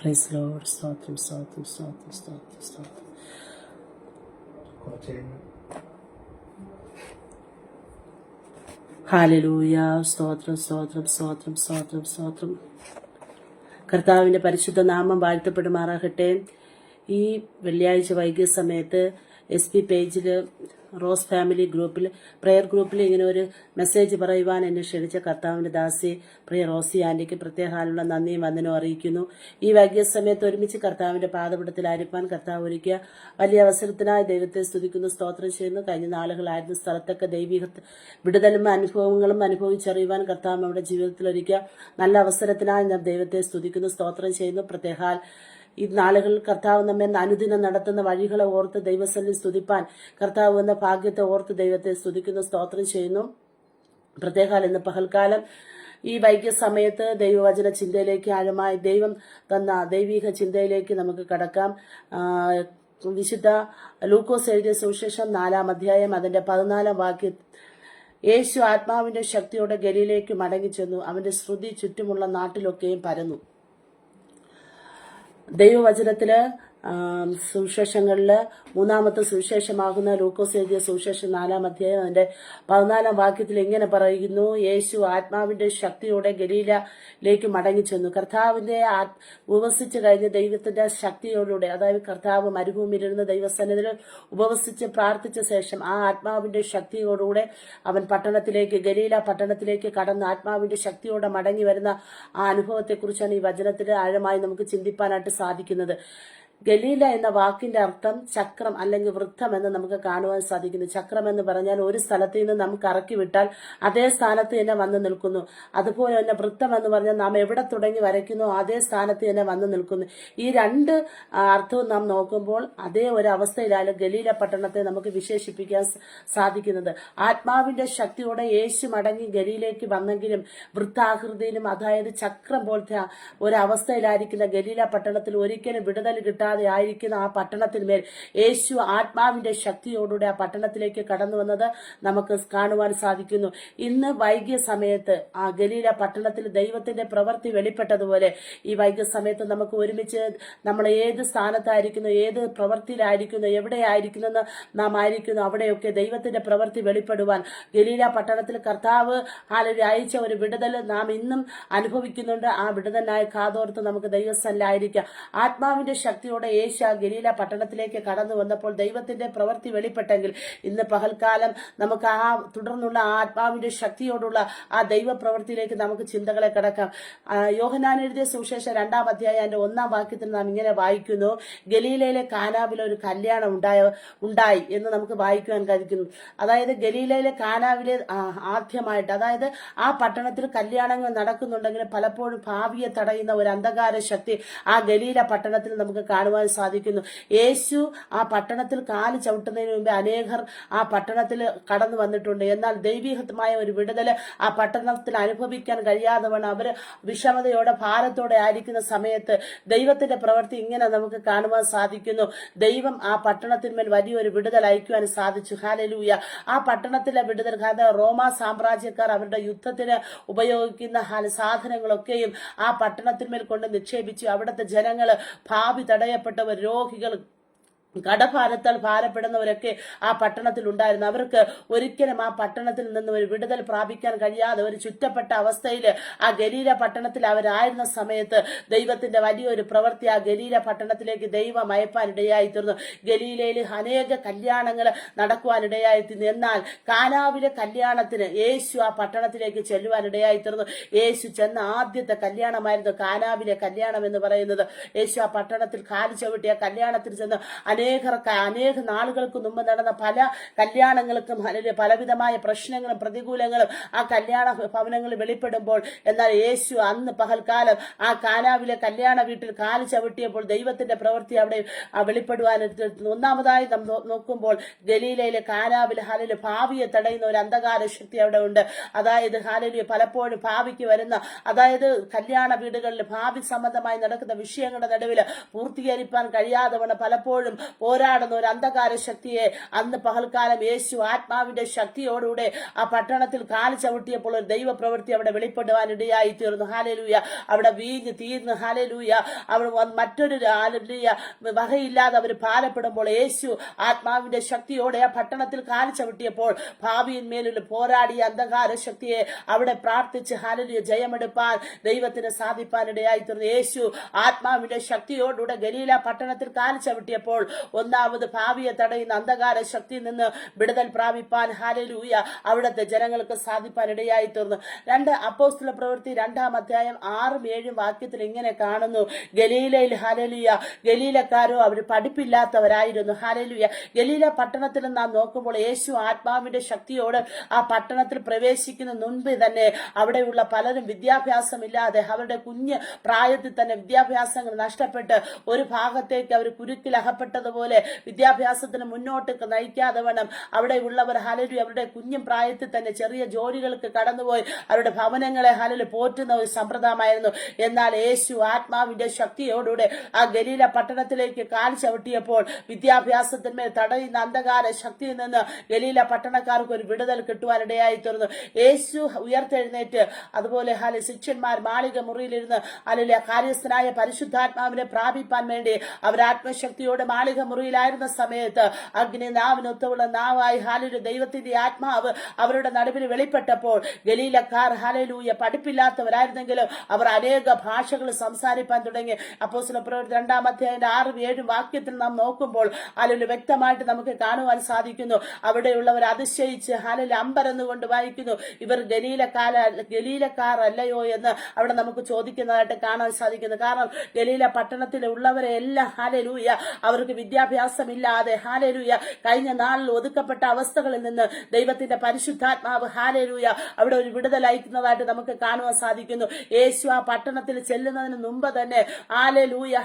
Praise Lord. സ്തോത്രം സ്തോത്രം സ്തോത്രം സ്തോത്രം സ്തോത്രം. ഹല്ലേലൂയ. സ്തോത്രം സ്തോത്രം സ്തോത്രം സ്തോത്രം സ്തോത്രം. കർത്താവിൻ്റെ പരിശുദ്ധ നാമം വാഴ്ത്തപ്പെടുമാറാകട്ടെ. ഈ വെള്ളിയാഴ്ച വൈകിയ സമയത്ത് SP പേജിൽ റോസ് ഫാമിലി ഗ്രൂപ്പിൽ പ്രെയർ ഗ്രൂപ്പിൽ ഇങ്ങനെ ഒരു മെസ്സേജ് പറയുവാൻ എന്നെ ക്ഷണിച്ച കർത്താവിൻ്റെ ദാസി പ്രിയ റോസി ആൻറ്റിക്ക് പ്രത്യേകമുള്ള നന്ദിയും വന്ദനവും അറിയിക്കുന്നു. ഈ വൈകിയ സമയത്ത് ഒരുമിച്ച് കർത്താവിൻ്റെ പാദപീഠത്തിലായിരിക്കാൻ കർത്താവ് ഒരുക്കിയ വലിയ അവസരത്തിനായി ദൈവത്തെ സ്തുതിക്കുന്നു, സ്തോത്രം ചെയ്യുന്നു. കഴിഞ്ഞ നാളുകളായിരുന്ന സ്ഥലത്തൊക്കെ ദൈവിക വിടുതലും അനുഭവങ്ങളും അനുഭവിച്ചറിയുവാൻ കർത്താവ് നമ്മുടെ ജീവിതത്തിൽ ഒരുക്കിയ നല്ല അവസരത്തിനായി ഞാൻ ദൈവത്തെ സ്തുതിക്കുന്നു, സ്തോത്രം ചെയ്യുന്നു. പ്രത്യേകാൽ ഈ നാളുകളിൽ കർത്താവ് നമ്മെ അനുദിനം നടത്തുന്ന വഴികളെ ഓർത്ത് ദൈവസന്നിധി സ്തുതിപ്പാൻ കർത്താവ് എന്ന ഭാഗ്യത്തെ ഓർത്ത് ദൈവത്തെ സ്തുതിക്കുന്നു, സ്തോത്രം ചെയ്യുന്നു. പ്രത്യേകാൽ ഇന്ന് പകൽക്കാലം ഈ വൈകിയ സമയത്ത് ദൈവവചന ചിന്തയിലേക്ക് ആഴമായി ദൈവം തന്ന ദൈവിക ചിന്തയിലേക്ക് നമുക്ക് കടക്കാം. വിശുദ്ധ ലൂക്കോസ് എഴുതിയ സുവിശേഷം 4-ാം അധ്യായം അതിന്റെ 14-ാം വാക്യം. യേശു ആത്മാവിന്റെ ശക്തിയോടെ ഗലീലയിലേക്ക് മടങ്ങിച്ചെന്നു. അവന്റെ ശ്രുതി ചുറ്റുമുള്ള നാട്ടിലൊക്കെയും പരന്നു. ദൈവവചനത്തില് സുവിശേഷങ്ങളില് 3-ാമത്തെ സുവിശേഷമാകുന്ന ലൂക്കോസ് എഴുതിയ സുവിശേഷം 4-ാം അധ്യായം അതിന്റെ 14-ാം വാക്യത്തിൽ ഇങ്ങനെ പറയുന്നു: യേശു ആത്മാവിന്റെ ശക്തിയോടെ ഗലീലയിലേക്ക് മടങ്ങിച്ചെന്നു. കർത്താവിന്റെ ഉപവസിച്ച് കഴിഞ്ഞ് ദൈവത്തിന്റെ ശക്തിയോടുകൂടെ, അതായത് കർത്താവ് മരുഭൂമിയിലിരുന്ന് ദൈവസന്നിധിയിൽ ഉപവസിച്ച് പ്രാർത്ഥിച്ച ശേഷം ആ ആത്മാവിന്റെ ശക്തിയോടുകൂടെ അവൻ ഗലീല പട്ടണത്തിലേക്ക് കടന്ന് ആത്മാവിന്റെ ശക്തിയോടെ മടങ്ങി വരുന്ന ആ അനുഭവത്തെക്കുറിച്ചാണ് ഈ വചനത്തിൽ ആഴമായി നമുക്ക് ചിന്തിപ്പാനായിട്ട് സാധിക്കുന്നത്. ഗലീല എന്ന വാക്കിന്റെ അർത്ഥം ചക്രം അല്ലെങ്കിൽ വൃത്തം എന്ന് നമുക്ക് കാണുവാൻ സാധിക്കുന്നു. ചക്രം എന്ന് പറഞ്ഞാൽ ഒരു സ്ഥലത്ത് നിന്ന് നമുക്ക് ഇറക്കി വിട്ടാൽ അതേ സ്ഥാനത്ത് തന്നെ വന്നു നിൽക്കുന്നു. അതുപോലെ തന്നെ വൃത്തം എന്ന് പറഞ്ഞാൽ നാം എവിടെ തുടങ്ങി വരയ്ക്കുന്നോ അതേ സ്ഥാനത്ത് തന്നെ വന്നു നിൽക്കുന്നു. ഈ രണ്ട് അർത്ഥവും നാം നോക്കുമ്പോൾ അതേ ഒരു അവസ്ഥയിലാണ് ഗലീല പട്ടണത്തെ നമുക്ക് വിശേഷിപ്പിക്കാൻ സാധിക്കുന്നത്. ആത്മാവിന്റെ ശക്തിയോടെ യേശു മടങ്ങി ഗലീലയിലേക്ക് വന്നെങ്കിലും വൃത്താകൃതിയിലും, അതായത് ചക്രം പോലത്തെ ഒരവസ്ഥയിലായിരിക്കുന്ന ഗലീല പട്ടണത്തിൽ ഒരിക്കലും വിടുതൽ കിട്ടാതെ ആയിരിക്കുന്ന ആ പട്ടണത്തിന്മേൽ യേശു ആത്മാവിന്റെ ശക്തിയോടുകൂടി ആ പട്ടണത്തിലേക്ക് കടന്നു വന്നത് നമുക്ക് കാണുവാൻ സാധിക്കുന്നു. ഇന്ന് വൈകിയ സമയത്ത് ആ ഗലീല പട്ടണത്തിൽ ദൈവത്തിന്റെ പ്രവൃത്തി വെളിപ്പെട്ടതുപോലെ ഈ വൈകിയ സമയത്ത് നമുക്ക് ഒരുമിച്ച് നമ്മൾ ഏത് സ്ഥാനത്തായിരിക്കുന്നു, ഏത് പ്രവൃത്തിയിലായിരിക്കുന്നു, എവിടെയായിരിക്കുന്നെന്ന് നാം ആയിരിക്കുന്നു അവിടെയൊക്കെ ദൈവത്തിന്റെ പ്രവൃത്തി വെളിപ്പെടുവാൻ ഗലീല പട്ടണത്തിൽ കർത്താവ് അയച്ച ഒരു വിടുതൽ നാം ഇന്നും അനുഭവിക്കുന്നുണ്ട്. ആ വിടുതലിനായി കാതോർത്ത് നമുക്ക് ദൈവസന്നിധിയിലായിരിക്കാം. ആത്മാവിന്റെ ശക്തിയോടെ യേശു ആ ഗലീല പട്ടണത്തിലേക്ക് കടന്നു വന്നപ്പോൾ ദൈവത്തിന്റെ പ്രവൃത്തി വെളിപ്പെട്ടെങ്കിൽ ഇന്ന് പകൽക്കാലം നമുക്ക് ആ തുടർന്നുള്ള ആത്മാവിന്റെ ശക്തിയോടുള്ള ആ ദൈവ പ്രവൃത്തിയിലേക്ക് നമുക്ക് ചിന്തകളെ കടക്കാം. യോഹന്നാൻ എഴുതിയ സുവിശേഷം 2-ാം അധ്യായം അതിന്റെ 1-ാം വാക്യത്തിൽ നാം ഇങ്ങനെ വായിക്കുന്നു: ഗലീലയിലെ കാനാവിൽ ഒരു കല്യാണം ഉണ്ടായി എന്ന് നമുക്ക് വായിക്കുവാൻ കഴിക്കുന്നു. അതായത് ഗലീലയിലെ കാനാവിലെ ആദ്യമായിട്ട്, അതായത് ആ പട്ടണത്തിൽ കല്യാണങ്ങൾ നടക്കുന്നുണ്ടെങ്കിലും പലപ്പോഴും ഭാവിയെ തടയുന്ന ഒരു അന്ധകാര ശക്തി ആ ഗലീല പട്ടണത്തിൽ നമുക്ക് കാണുവാൻ സാധിക്കുന്നു. യേശു ആ പട്ടണത്തിൽ കാല് ചവിട്ടുന്നതിന് മുമ്പ് അനേകർ ആ പട്ടണത്തിൽ കടന്നു വന്നിട്ടുണ്ട്. എന്നാൽ ദൈവികമായ ഒരു വിടുതൽ ആ പട്ടണത്തിൽ അനുഭവിക്കാൻ കഴിയാതെ വണ്ണം അവർ വിഷമതയോടെ ഭാരത്തോടെ ആയിരിക്കുന്ന സമയത്ത് ദൈവത്തിന്റെ പ്രവൃത്തി ഇങ്ങനെ നമുക്ക് കാണുവാൻ സാധിക്കുന്നു. ദൈവം ആ പട്ടണത്തിന്മേൽ വലിയൊരു വിടുതൽ അയക്കുവാൻ സാധിച്ചു. ഹല്ലേലൂയ. ആ പട്ടണത്തിലെ വിടുതൽ, റോമാ സാമ്രാജ്യക്കാർ അവരുടെ യുദ്ധത്തിന് ഉപയോഗിക്കുന്ന സാധനങ്ങളൊക്കെയും ആ പട്ടണത്തിന്മേൽ കൊണ്ട് നിക്ഷേപിച്ചു. അവിടുത്തെ ജനങ്ങൾ ഭാവി തടയപ്പെട്ടവർ, രോഗികൾ, കടഭാരത്താൽ ഭാരപ്പെടുന്നവരൊക്കെ ആ പട്ടണത്തിൽ ഉണ്ടായിരുന്നു. അവർക്ക് ഒരിക്കലും ആ പട്ടണത്തിൽ നിന്ന് ഒരു വിടുതൽ പ്രാപിക്കാൻ കഴിയാതെ ഒരു ചുറ്റപ്പെട്ട അവസ്ഥയിൽ ആ ഗലീല പട്ടണത്തിൽ അവരായിരുന്ന സമയത്ത് ദൈവത്തിന്റെ വലിയൊരു പ്രവൃത്തി ആ ഗലീല പട്ടണത്തിലേക്ക് ദൈവം അയപ്പാനിടയായി തീർന്നു. ഗലീലയിൽ അനേക കല്യാണങ്ങൾ നടക്കുവാനിടയായി തീർന്നു. എന്നാൽ കാനാവിലെ കല്യാണത്തിന് യേശു ആ പട്ടണത്തിലേക്ക് ചെല്ലുവാനിടയായി തീർന്നു. യേശു ചെന്ന ആദ്യത്തെ കല്യാണമായിരുന്നു കാനാവിലെ കല്യാണം എന്ന് പറയുന്നത്. യേശു ആ പട്ടണത്തിൽ കാല് ചവിട്ടിയ കല്യാണത്തിൽ ചെന്ന് അനേക നാളുകൾക്ക് മുമ്പ് നടന്ന പല കല്യാണങ്ങൾക്കും പലവിധമായ പ്രശ്നങ്ങളും പ്രതികൂലങ്ങളും ആ കല്യാണ ഭവനങ്ങളിൽ വെളിപ്പെടുമ്പോൾ, എന്നാൽ യേശു അന്ന് പകൽക്കാലം ആ കാനാവിലെ കല്യാണ വീട്ടിൽ കാല് ചവിട്ടിയപ്പോൾ ദൈവത്തിന്റെ പ്രവൃത്തി അവിടെ വെളിപ്പെടുവാനായിട്ട്. ഒന്നാമതായി നാം നോക്കുമ്പോൾ ഗലീലയിലെ കാനാവിൽ ഭാവിയെ തടയുന്ന ഒരു അന്ധകാര ശക്തി അവിടെ ഉണ്ട്. അതായത് പലപ്പോഴും ഭാവിക്ക് വരുന്ന, അതായത് കല്യാണ വീടുകളിൽ ഭാവി സംബന്ധമായി നടക്കുന്ന വിഷയങ്ങളുടെ നടുവിൽ പൂർത്തീകരിക്കാൻ കഴിയാതെ വണ്ണം പലപ്പോഴും പോരാടുന്ന ഒരു അന്ധകാര ശക്തിയെ അന്ന് പകൽക്കാലം യേശു ആത്മാവിന്റെ ശക്തിയോടുകൂടെ ആ പട്ടണത്തിൽ കാല് ചവിട്ടിയപ്പോൾ ഒരു ദൈവ പ്രവൃത്തി അവിടെ വെളിപ്പെടുവാൻ ഇടയായി തീർന്നു. ഹാലേലൂയ. അവിടെ വീഞ്ഞ് തീർന്നു. ഹാലേലൂയ. അവർ മറ്റൊരു വകയില്ലാതെ അവർ ഭാരപ്പെടുമ്പോൾ യേശു ആത്മാവിന്റെ ശക്തിയോടെ ആ പട്ടണത്തിൽ കാല് ചവിട്ടിയപ്പോൾ ഭാവിയിന്മേലുള്ള പോരാടിയ അന്ധകാര ശക്തിയെ അവിടെ പ്രാർത്ഥിച്ച് ഹാലേലൂയ ജയമെടുപ്പാൻ ദൈവത്തിന് സാധിപ്പാൻ ഇടയായി തീർന്നു. യേശു ആത്മാവിന്റെ ശക്തിയോടുകൂടെ ഗലീല പട്ടണത്തിൽ കാല് ചവിട്ടിയപ്പോൾ ഒന്നാമത് ഭാവിയെ തടയുന്ന അന്ധകാര ശക്തിയിൽ നിന്ന് വിടുതൽ പ്രാപിപ്പാൻ ഹാലേലൂയ അവിടുത്തെ ജനങ്ങൾക്ക് സാധിപ്പാൻ ഇടയായി തീർന്നു. 2 അപ്പോസ്തല പ്രവൃത്തി 2-ാം അധ്യായം 6-7 വാക്യത്തിൽ ഇങ്ങനെ കാണുന്നു. ഗലീലയിൽ ഹാലേലൂയ ഗലീലക്കാരോ അവർ പഠിപ്പില്ലാത്തവരായിരുന്നു. ഹാലേലൂയ. ഗലീല പട്ടണത്തിൽ നാം നോക്കുമ്പോൾ യേശു ആത്മാവിന്റെ ശക്തിയോട് ആ പട്ടണത്തിൽ പ്രവേശിക്കുന്ന മുൻപ് തന്നെ അവിടെയുള്ള പലരും വിദ്യാഭ്യാസമില്ലാതെ അവരുടെ കുഞ്ഞ് പ്രായത്തിൽ തന്നെ വിദ്യാഭ്യാസങ്ങൾ നഷ്ടപ്പെട്ട് ഒരു ഭാഗത്തേക്ക് അവർ കുരുക്കിൽ അകപ്പെട്ടതുപോലെ വിദ്യാഭ്യാസത്തിന് മുന്നോട്ട് നയിക്കാതെ വേണം അവിടെയുള്ളവർ ഹാലേലൂയ അവരുടെ കുഞ്ഞും പ്രായത്തിൽ തന്നെ ചെറിയ ജോലികൾക്ക് കടന്നുപോയി അവരുടെ ഭവനങ്ങളെ ഹാലേലൂയ പോറ്റുന്ന ഒരു സമ്പ്രദായമായിരുന്നു. എന്നാൽ യേശു ആത്മാവിന്റെ ശക്തിയോടുകൂടെ ആ ഗലീല പട്ടണത്തിലേക്ക് കാൽ ചവിട്ടിയപ്പോൾ വിദ്യാഭ്യാസത്തിന്മേൽ തടയുന്ന അന്ധകാര ശക്തിയിൽ നിന്ന് ഗലീല പട്ടണക്കാർക്ക് ഒരു വിടുതൽ കിട്ടുവാനിടയായി തീർന്നു. യേശു ഉയർത്തെഴുന്നേറ്റ് അതുപോലെ ശിഷ്യന്മാർ മാളിക മുറിയിലിരുന്ന് അല്ലെങ്കിൽ കാര്യസ്ഥനായ പരിശുദ്ധാത്മാവിനെ പ്രാപിപ്പാൻ വേണ്ടി അവർ ആത്മശക്തിയോടെ മാളിക മുറിയിലായിരുന്ന സമയത്ത് അഗ്നി നാവിനൊത്തുള്ള നാവായി ഹാലൂയ ദൈവത്തിന്റെ ആത്മാവ് അവരുടെ നടുവിൽ വെളിപ്പെട്ടപ്പോൾ ഗലീലക്കാർ ഹാലൂയ പഠിപ്പില്ലാത്തവരായിരുന്നെങ്കിലും അവർ അനേക ഭാഷകൾ സംസാരിപ്പാൻ തുടങ്ങി. അപ്പോസ്തല പ്രവൃത്തി 2-ാം അധ്യായം 6-7 വാക്യത്തിൽ നാം നോക്കുമ്പോൾ ഹാലൂയ വ്യക്തമായിട്ട് നമുക്ക് കാണുവാൻ സാധിക്കുന്നു. അവിടെയുള്ളവർ അതിശയിച്ച് ഹാലൂയ അമ്പരന്നുകൊണ്ട് വായിക്കുന്നു, ഇവർ ഗലീലക്കാരല്ലയോ എന്ന് അവിടെ നമുക്ക് ചോദിക്കുന്നതായിട്ട് കാണാൻ സാധിക്കുന്നു. കാരണം ഗലീല പട്ടണത്തിലുള്ളവരെ എല്ലാം ഹാലൂയ അവർക്ക് വിദ്യാഭ്യാസമില്ലാതെ ഹാലൂയ കഴിഞ്ഞ നാളിൽ ഒതുക്കപ്പെട്ട അവസ്ഥകളിൽ നിന്ന് ദൈവത്തിന്റെ പരിശുദ്ധാത്മാവ് ഹാലൂയ അവിടെ ഒരു വിടുതൽ അയക്കുന്നതായിട്ട് നമുക്ക് കാണുവാൻ സാധിക്കുന്നു. യേശു ആ പട്ടണത്തിൽ ചെല്ലുന്നതിന് മുമ്പ് തന്നെ ഹാലൂയ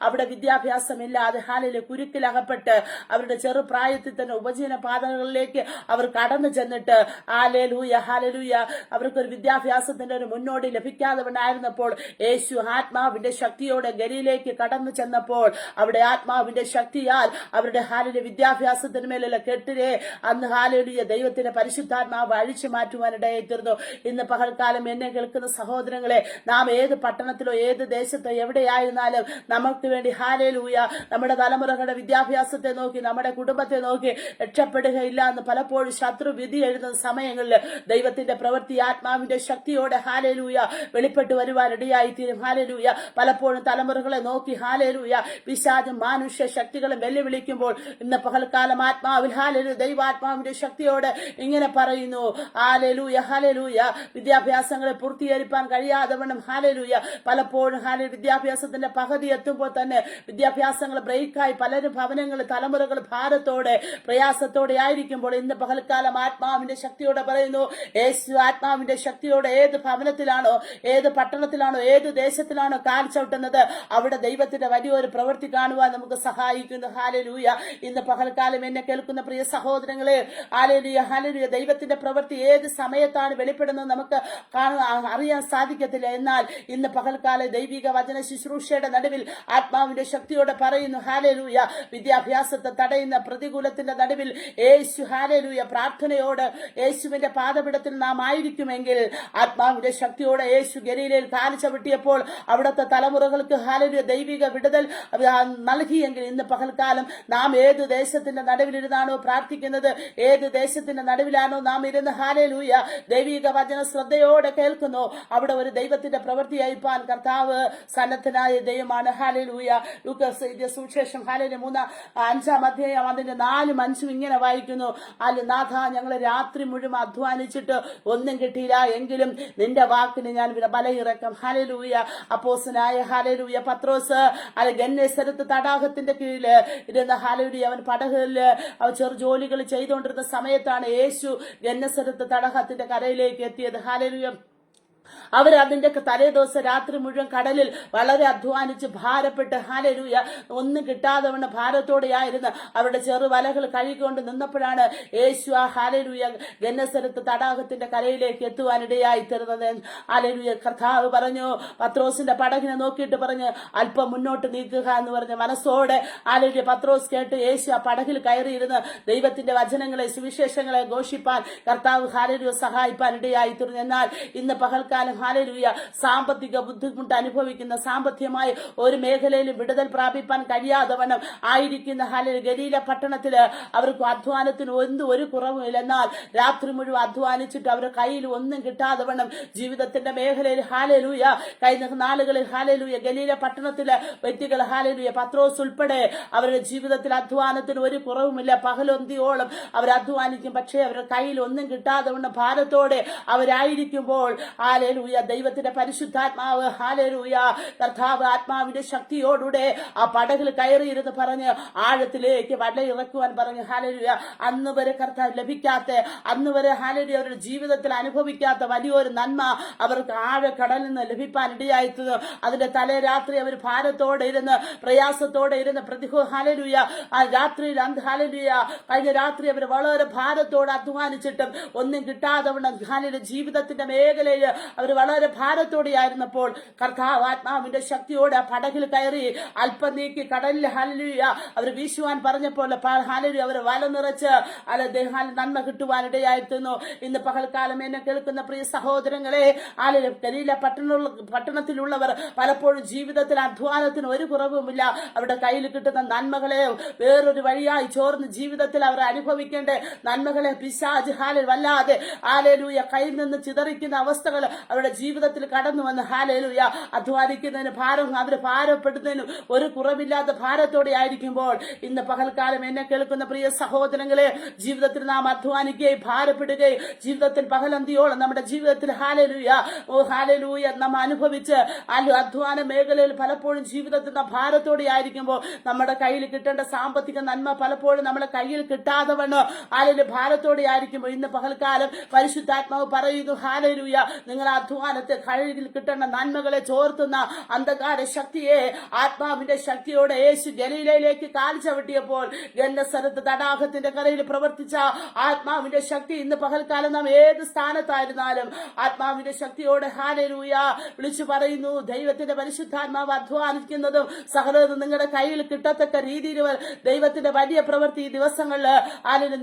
അവിടെ വിദ്യാഭ്യാസമില്ലാതെ ഹാലൂയ കുരുക്കിലകപ്പെട്ട് അവരുടെ ചെറുപ്രായത്തിൽ തന്നെ ഉപജീവന പാതകളിലേക്ക് അവർ കടന്നു ചെന്നിട്ട് ഹാലൂയ അവർക്കൊരു വിദ്യാഭ്യാസത്തിന്റെ ഒരു മുന്നോടി ലഭിക്കാതെ ഉണ്ടായിരുന്നപ്പോൾ യേശു ആത്മാവിന്റെ ശക്തിയോടെ ഗലീലയിലേക്ക് കടന്നു ചെന്നപ്പോൾ അവിടെ ആത്മാവിന്റെ ശക്തിയാൽ അവരുടെ ഹാലൂയ വിദ്യാഭ്യാസത്തിന് മേലുള്ള കെട്ടിനെ അന്ന് ഹാലൂയ ദൈവത്തിന്റെ പരിശുദ്ധാത്മാവ് അഴിച്ചു മാറ്റുവാനിടയായി തീർന്നു. ഇന്ന് പകൽക്കാലം എന്നെ കേൾക്കുന്ന സഹോദരങ്ങളെ, നാം ഏത് പട്ടണത്തിലോ ഏത് ദേശത്തോ എവിടെയായിരുന്നാലും നമുക്ക് വേണ്ടി ഹാലൂയ നമ്മുടെ തലമുറകളുടെ വിദ്യാഭ്യാസത്തെ നോക്കി നമ്മുടെ കുടുംബത്തെ നോക്കി രക്ഷപ്പെടുകയില്ല എന്ന് പലപ്പോഴും ശത്രു വിധി എഴുതുന്ന സമയങ്ങളിൽ ദൈവത്തിന്റെ പ്രവൃത്തി ആത്മാവിന്റെ ശക്തിയോടെ ഹാലൂയ വെളിപ്പെട്ടു വരുവാൻ ഇടയായി തീരും. ഹാലൂയ പലപ്പോഴും തലമുറകളെ നോക്കി ഹാലൂയ പിശാചും മാനുഷ്യ ശക്തികളും വെല്ലുവിളിക്കുമ്പോൾ ഇന്ന് പകൽക്കാലം ആത്മാവിൽ ഹാലൂയ ദൈവാത്മാവിന്റെ ശക്തിയോട് ഇങ്ങനെ പറയുന്നു, ഹാലൂയ വിദ്യാഭ്യാസങ്ങളെ പൂർത്തീകരിക്കാൻ കഴിയാതെ വേണം ഹാലൂയ പലപ്പോഴും വിദ്യാഭ്യാസത്തിന്റെ പകുതി എത്തുമ്പോൾ തന്നെ വിദ്യാഭ്യാസങ്ങൾ ബ്രേക്കായി പലരും ഭവനങ്ങൾ തലമുറകൾ ഭാരത്തോടെ പ്രയാസത്തോടെ ആയിരിക്കുമ്പോൾ ഇന്ന് പകൽക്കാലം ആത്മാവിന്റെ ശക്തിയോടെ പറയുന്നു, യേശു ആത്മാവിന്റെ ശക്തിയോടെ ഏത് ഭവനത്തിലാണോ ഏത് പട്ടണത്തിലാണോ ഏത് ദേശത്തിലാണോ കാൽ ചവിട്ടുന്നത് അവിടെ ദൈവത്തിന്റെ വലിയൊരു പ്രവൃത്തി കാണുവാൻ നമുക്ക് സഹായിക്കുന്നു. ഹാലൂയ ഇന്ന് പകൽക്കാലം എന്നെ കേൾക്കുന്ന പ്രിയ സഹോദരങ്ങളെ, ഹാലൂയ ദൈവത്തിന്റെ പ്രവൃത്തി ഏത് സമയത്താണ് വെളിപ്പെടുന്നത് നമുക്ക് അറിയാൻ സാധിക്കത്തില്ല. എന്നാൽ ഇന്ന് പകൽക്കാലം ദൈവിക വചന ശുശ്രൂഷയുടെ നടുവിൽ ആത്മാവിന്റെ ശക്തിയോടെ പറയുന്നു, ഹാലൂയ വിദ്യാഭ്യാസത്തെ തടയുന്ന പ്രതികൂലത്തിന്റെ നടുവിൽ യേശു ഹാലൂയ പ്രാർത്ഥനയോട് യേശുവിന്റെ പാദപീഠത്തിൽ നാം ആയിരിക്കുമെങ്കിൽ ആത്മാവിന്റെ ശക്തിയോടെ യേശു ഗലീലയിൽ കാല് ചവിട്ടിയപ്പോൾ അവിടുത്തെ തലമുറകൾക്ക് ഹാലൂയ ദൈവിക വിടുതൽ നൽകിയെങ്കിൽ ഇന്ന് പകൽക്കാലം നാം ഏത് ദേശത്തിന്റെ നടുവിലിരുന്നാണോ പ്രാർത്ഥിക്കുന്നത്, ഏത് ദേശത്തിന്റെ നടുവിലാണോ നാം ഇരുന്ന് ഹാലൂയ ദൈവിക വചന ശ്രദ്ധയോടെ കേൾക്കുന്നു, അവിടെ ഒരു ദൈവത്തിന്റെ പ്രവൃത്തി അയപ്പാൻ കർത്താവ് സന്നദ്ധനായ ദൈവമാണ്. ഹാലൂയ ലൂക്കോസ് എഴുതിയ സുവിശേഷം 5-ാം അധ്യായം അതിന്റെ 4-5 ഇങ്ങനെ വായിക്കുന്നു, നാഥ ഞങ്ങൾ രാത്രി മുഴുവൻ അധ്വാനിച്ചിട്ട് ഒന്നും കിട്ടിയില്ല, എങ്കിലും നിന്റെ വാക്കിന് ഞാൻ ബലയിറക്കം. ഹാലൂയ അപ്പോസ്തലനായ ഹാലൂയ പത്രോസ് ഗന്നേസരത്ത് തടാകത്തിന്റെ കീഴില് ഇരുന്ന ഹാലൂയ അവൻ പടകില് ചെറു ജോലികൾ ചെയ്തുകൊണ്ടിരുന്ന സമയത്താണ് യേശു ഗന്നേസരത്ത് തടാകത്തിന്റെ കരയിലേക്ക് എത്തിയത്. ഹാലൂയ അവരതിന്റെ തലേ ദിവസം രാത്രി മുഴുവൻ കടലിൽ വളരെ അധ്വാനിച്ച് ഭാരപ്പെട്ട് ഹാലലൂയ ഒന്നും കിട്ടാതെ വണ്ണം ഭാരത്തോടെയായിരുന്നു അവരുടെ ചെറുവലകൾ കഴുകിക്കൊണ്ട് നിന്നപ്പോഴാണ് യേശു ആ ഹാലലൂയ ഗന്നസരത്ത് തടാകത്തിന്റെ കരയിലേക്ക് എത്തുവാനിടയായി തീർന്നത്. ഹാലലൂയ കർത്താവ് പറഞ്ഞു, പത്രോസിന്റെ പടകിനെ നോക്കിയിട്ട് പറഞ്ഞു, അല്പം മുന്നോട്ട് നീക്കുക എന്ന് പറഞ്ഞ മനസ്സോടെ ഹാലലൂയ പത്രോസ് കേട്ട് യേശു ആ പടകിൽ കയറിയിരുന്ന് ദൈവത്തിന്റെ വചനങ്ങളെ സുവിശേഷങ്ങളെ ഘോഷിപ്പാൻ കർത്താവ് ഹാലലൂയ സഹായിപ്പാൻ ഇടയായി തീർന്നു. എന്നാൽ ഇന്ന് പകൽക്കാലം ഹാലലൂയ സാമ്പത്തിക ബുദ്ധിമുട്ട് അനുഭവിക്കുന്ന, സാമ്പത്തികമായ ഒരു മേഖലയിലും വിടുതൽ പ്രാപിപ്പാൻ കഴിയാതെ വണ്ണം ആയിരിക്കുന്ന ഹാലലൂയ ഗലീല പട്ടണത്തില് അവർക്ക് അധ്വാനത്തിന് ഒരു കുറവുമില്ല. എന്നാൽ രാത്രി മുഴുവൻ അധ്വാനിച്ചിട്ട് അവരുടെ കയ്യിൽ ഒന്നും കിട്ടാതെ വണ്ണം ജീവിതത്തിന്റെ മേഖലയിൽ ഹാലലൂയ കഴിഞ്ഞ നാളുകളിൽ ഹാലലൂയ ഗലീല പട്ടണത്തിലെ വ്യക്തികൾ ഹാലലൂയ പത്രോസ് ഉൾപ്പെടെ അവരുടെ ജീവിതത്തിൽ അധ്വാനത്തിന് ഒരു കുറവുമില്ല. പകലൊന്തിയോളം അവർ അധ്വാനിക്കും, പക്ഷേ അവരുടെ കയ്യിൽ ഒന്നും കിട്ടാതെ വണ്ണം ഭാരത്തോടെ അവരായിരിക്കുമ്പോൾ ഹാലലൂയ ദൈവത്തിന്റെ പരിശുദ്ധാത്മാവ് ഹാലലൂയ കർത്താവ് ആത്മാവിന്റെ ശക്തിയോടുകൂടെ ആ പടകിൽ കയറിയിരുന്ന് പറഞ്ഞ് ആഴത്തിലേക്ക് വല ഇറക്കുവാൻ പറഞ്ഞു. ഹാലലൂയ അന്ന് വരെ കർത്താവ് ലഭിക്കാത്ത, അന്ന് വരെ ഹാലലൂയ അവരുടെ ജീവിതത്തിൽ അനുഭവിക്കാത്ത വലിയൊരു നന്മ അവർക്ക് ആഴക്കടലിൽ നിന്ന് ലഭിക്കാൻ ഇടയായിത്തത്. അതിന്റെ തലേ രാത്രി അവർ ഭാരത്തോടെ ഇരുന്ന് പ്രയാസത്തോടെ ഇരുന്ന് ഹാലലൂയ ആ രാത്രിയിൽ ഹാലലൂയ കഴിഞ്ഞ രാത്രി അവർ വളരെ ഭാരത്തോടെ അധ്വാനിച്ചിട്ടും ഒന്നും കിട്ടാതെ ഹാലലൂയ ജീവിതത്തിന്റെ മേഖലയിൽ അവർ വളരെ ഭാരത്തോടെയായിരുന്നപ്പോൾ കർത്താവ് ആത്മാവിന്റെ ശക്തിയോടെ ആ പടകിൽ കയറി അല്പം നീക്കി കടലിൽ ഹാലലൂയ അവർ വീശുവാൻ പറഞ്ഞപ്പോൾ ഹാലലൂയ അവർ വല നിറച്ച് നന്മ കിട്ടുവാൻ ഇടയായിരുന്നു. ഇന്ന് പകൽക്കാലം എന്നെ കേൾക്കുന്ന പ്രിയ സഹോദരങ്ങളെ, ഗലീല പട്ടണത്തിലുള്ളവർ പലപ്പോഴും ജീവിതത്തിൽ അധ്വാനത്തിന് ഒരു കുറവുമില്ല. അവരുടെ കയ്യിൽ കിട്ടുന്ന നന്മകളെ വേറൊരു വഴിയായി ചോർന്ന് ജീവിതത്തിൽ അവർ അനുഭവിക്കേണ്ട നന്മകളെ പിശാച് വല്ലാതെ ഹാലലൂയ കയ്യിൽ നിന്ന് ചിതറിക്കുന്ന അവസ്ഥകൾ അവരുടെ ജീവിതത്തിൽ കടന്നു വന്ന് ഹാലലൂയ അധ്വാനിക്കുന്നതിന് അവർ ഭാരപ്പെടുന്നതിന് ഒരു കുറവില്ലാത്ത ഭാരത്തോടെ ആയിരിക്കുമ്പോൾ ഇന്ന് പകൽക്കാലം എന്നെ കേൾക്കുന്ന പ്രിയ സഹോദരങ്ങളെ, ജീവിതത്തിൽ നാം അധ്വാനിക്കുകയും ഭാരപ്പെടുകയും ജീവിതത്തിൽ പകലന്തിയോളം നമ്മുടെ ജീവിതത്തിൽ ഹാലലൂയ നാം അനുഭവിച്ച് അധ്വാന മേഖലയിൽ പലപ്പോഴും ജീവിതത്തിൽ നാം ഭാരത്തോടെ ആയിരിക്കുമ്പോൾ നമ്മുടെ കയ്യിൽ കിട്ടേണ്ട സാമ്പത്തിക നന്മ പലപ്പോഴും നമ്മുടെ കയ്യിൽ കിട്ടാതെ വണ്ണം ഭാരത്തോടെ ആയിരിക്കുമ്പോൾ ഇന്ന് പകൽക്കാലം പരിശുദ്ധാത്മാവ് പറയുന്നു, ഹാലലൂയ നിങ്ങൾ അധ്വാനത്തെ കയ്യിൽ കിട്ടേണ്ട നന്മകളെ ചോർത്തുന്ന അന്ധകാര ശക്തിയെ ആത്മാവിന്റെ ശക്തിയോടെ യേശു ഗലീലയിലേക്ക് കാൽ ചവിട്ടിയപ്പോൾ ഗന്നസരത്ത് തടാകത്തിന്റെ കരയിൽ പ്രവർത്തിച്ച ആത്മാവിന്റെ ശക്തി ഇന്ന് പകൽക്കാലം നാം ഏത് സ്ഥാനത്തായിരുന്നാലും ആത്മാവിന്റെ ശക്തിയോടെ ഹാലലൂയ വിളിച്ചു പറയുന്നു. ദൈവത്തിന്റെ പരിശുദ്ധാത്മാവ് അധ്വാനിക്കുന്നതും സകലതും നിങ്ങളുടെ കയ്യിൽ കിട്ടത്തക്ക രീതിയിൽ ദൈവത്തിന്റെ വലിയ പ്രവൃത്തി ഈ ദിവസങ്ങളിൽ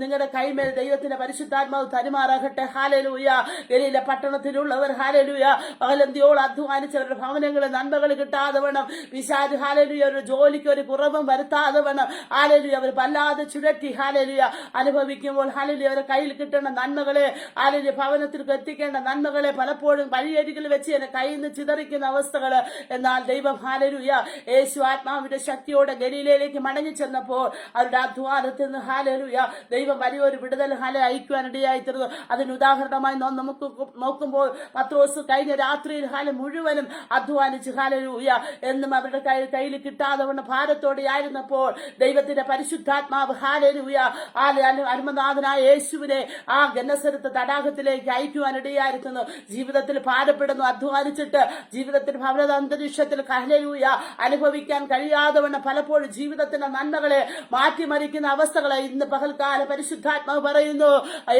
നിങ്ങളുടെ കൈമേൽ ദൈവത്തിന്റെ പരിശുദ്ധാത്മാവ് തരുമാറാകട്ടെ. ഹാലലൂയ ഗലീല പട്ടണത്തിലുള്ളവർ ഹാലലൂയ പകലന്തിയോളം അധ്വാനിച്ചവരുടെ ഭവനങ്ങളിൽ നന്മകൾ കിട്ടാതെ വേണം, പിശാച് ഹാലലൂയ ഒരു ജോലിക്ക് ഒരു കുറവും വരുത്താതെ വേണം, ഹാലലൂയ അവർ വല്ലാതെ ചുഴറ്റി ഹാലലൂയ അനുഭവിക്കുമ്പോൾ ഹാലലൂയ അവരുടെ കയ്യിൽ കിട്ടേണ്ട നന്മകളെ ഹാലലൂയ ഭവനത്തിൽ എത്തിക്കേണ്ട നന്മകളെ പലപ്പോഴും വഴിയരികിൽ വെച്ച് എന്നെ കയ്യിൽ നിന്ന് ചിതറിക്കുന്ന അവസ്ഥകൾ. എന്നാൽ ദൈവം ഹാലലൂയ യേശു ആത്മാവിന്റെ ശക്തിയോടെ ഗലീലയിലേക്ക് മടങ്ങി ചെന്നപ്പോൾ അവരുടെ അധ്വാനത്തിൽ നിന്ന് ഹാലലൂയ ദൈവം വലിയൊരു വിടുതൽ അയക്കുവാൻ ഇടയായിത്തീർന്നു. അതിന് ഉദാഹരണമായി നമുക്ക് നോക്കുമ്പോൾ പത്രോസ് കഴിഞ്ഞ രാത്രിയിൽ മുഴുവനും അധ്വാനിച്ച് ഹാലലൂയ എന്നും അവരുടെ കയ്യിൽ കിട്ടാതെ വണ്ണം ഭാരത്തോടെ ആയിരുന്നപ്പോൾ ദൈവത്തിന്റെ പരിശുദ്ധാത്മാവ് ഹാലലൂയ അരുമനാഥനായ യേശുവിനെ ആ ഗന്നസരത്ത് തടാകത്തിലേക്ക് അയക്കുവാൻ ഇടയായിരുന്നു. ജീവിതത്തിൽ ഭാരപ്പെടുന്നു, അധ്വാനിച്ചിട്ട് ജീവിതത്തിൽ ഭവന അന്തരീക്ഷത്തിൽ ഹാലലൂയ അനുഭവിക്കാൻ കഴിയാതെ വണ്ണം പലപ്പോഴും ജീവിതത്തിന്റെ നന്മകളെ മാറ്റിമറിക്കുന്ന അവസ്ഥകളെ ഇന്ന് പകൽക്കാലം പരിശുദ്ധാത്മാവ് പറയുന്നു.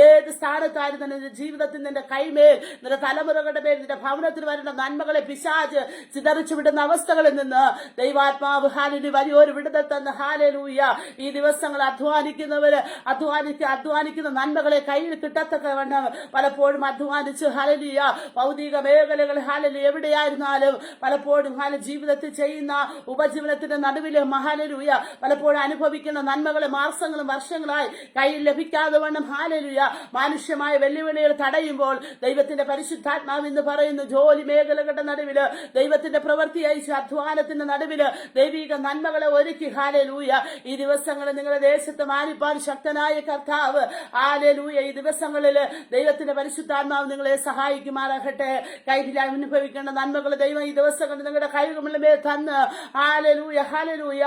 ഏത് സ്ഥാനത്തായിരുന്നു നിന്റെ ജീവിതത്തിൽ നിന്റെ കൈമേൽ നിന്റെ തലമുറകളുടെ മേൽ നിന്റെ ഭവനത്തിൽ വരുന്ന നന്മകളെ പിശാച് ചിതറിച്ചു വിടുന്ന അവസ്ഥകളിൽ നിന്ന് ദൈവാത്മാവ് ഹാലലൂയ വലിയൊരു വിടുതൽ തന്ന ഹാലലൂയ ഈ ദിവസങ്ങൾ അധ്വാനിക്കുന്ന നന്മകളെ കയ്യിൽ കിട്ടത്തക്കവണ്ണം പലപ്പോഴും അധ്വാനിച്ച് ഹാലലൂയ ഭൗതിക മേഖലകൾ ഹാലലൂയ എവിടെയായിരുന്നാലും പലപ്പോഴും ജീവിതത്തിൽ ചെയ്യുന്ന ഉപജീവനത്തിന്റെ നടുവിൽ ഹാലലൂയ പലപ്പോഴും അനുഭവിക്കുന്ന നന്മകളെ മാസങ്ങളും വർഷങ്ങളായി കയ്യിൽ ലഭിക്കാതെ വണ്ണം ഹാലലൂയ മാനുഷ്യമായ വെല്ലുവിളികൾ തടയുമ്പോൾ ദൈവത്തിന്റെ പരിശുദ്ധാത്മാവ് എന്ന് പറയുന്നു, ജോലി മേഖലകളുടെ നടുവില് ദൈവത്തിന്റെ പ്രവൃത്തി അയച്ച് അധ്വാനത്തിന്റെ നടുവില് ദൈവിക നന്മകളെ ഒരുക്കി ഹാലലൂയ ഈ ദിവസങ്ങളിൽ നിങ്ങളുടെ ദേശത്ത് മാനിപ്പാൻ ശക്തനായ കർത്താവ് ഹാലലൂയ ഈ ദിവസങ്ങളിൽ ദൈവത്തിന്റെ പരിശുദ്ധാത്മാവ് നിങ്ങളെ സഹായിക്കുമാറാകട്ടെ. കയ്യിൽ അനുഭവിക്കേണ്ട നന്മകൾ ദൈവം ഈ ദിവസങ്ങളിൽ നിങ്ങളുടെ കൈകളുടെ മേൽ തന്ന് ഹാലലൂയ ഹാലലൂയ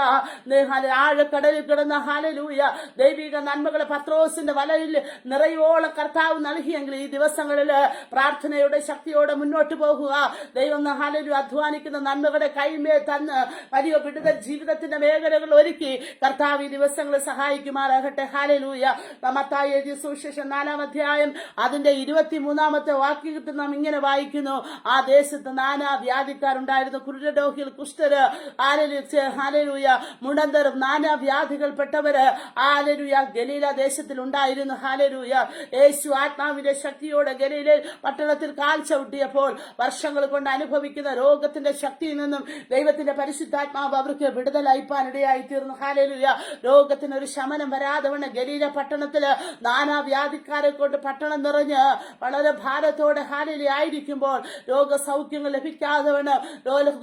ആഴക്കടലിൽ കിടന്ന ഹാലലൂയ ദൈവിക നന്മകളെ പത്രോസിന്റെ വലയിൽ നിറയോളം കർത്താവ് നൽകിയെങ്കിൽ ഈ ദിവസങ്ങളിൽ പ്രാർത്ഥനയുടെ ശക്തിയോടെ മുന്നോട്ട് പോകുക. ദൈവം ഹാലേലൂയ അധ്വാനിക്കുന്ന നന്മകളുടെ കൈമേൽ തന്ന് വലിയ വിടുതൽ ജീവിതത്തിന്റെ മേഖലകൾ ഒരുക്കി കർത്താവ് ഈ ദിവസങ്ങളെ സഹായിക്കുമാറാകട്ടെ. ഹാലേലൂയ. മത്തായി എഴുതിയ സുവിശേഷം 4-ാം അധ്യായം അതിന്റെ 23-ാമത്തെ വാക്യത്തിൽ നാം ഇങ്ങനെ വായിക്കുന്നു, ആ ദേശത്ത് നാനാ വ്യാധിക്കാരുണ്ടായിരുന്നു. കുരുടരോഗികൾ, കുഷ്ഠര്, ഹാലേലൂയ മുടന്തർ, നാനാ വ്യാധികൾപ്പെട്ടവര് ഹാലേലൂയ ഗലീല ദേശത്തിൽ ഉണ്ടായിരുന്നു. ഹാലേലൂയ. യേശു ആത്മാവിന്റെ ശക്തിയോടെ ഗലീല പട്ടണത്തിൽ കാൽ ചവിട്ടിയപ്പോൾ വർഷങ്ങൾ കൊണ്ട് അനുഭവിക്കുന്ന രോഗത്തിന്റെ ശക്തിയിൽ നിന്നും ദൈവത്തിന്റെ പരിശുദ്ധാത്മാവ് അവർക്ക് വിടുതൽ അയപ്പാനിടയായി തീർന്നു. ഹാലേലൂയ. രോഗത്തിനൊരു ശമനം വരാതെ വണ്ണം ഗലീല പട്ടണത്തില് നാനാ വ്യാധിക്കാരെ കൊണ്ട് പട്ടണം നിറഞ്ഞ് വളരെ ഭാരത്തോടെ ഹാലേലൂയ ആയിരിക്കുമ്പോൾ രോഗസൗഖ്യങ്ങൾ ലഭിക്കാതെ വണ്ണം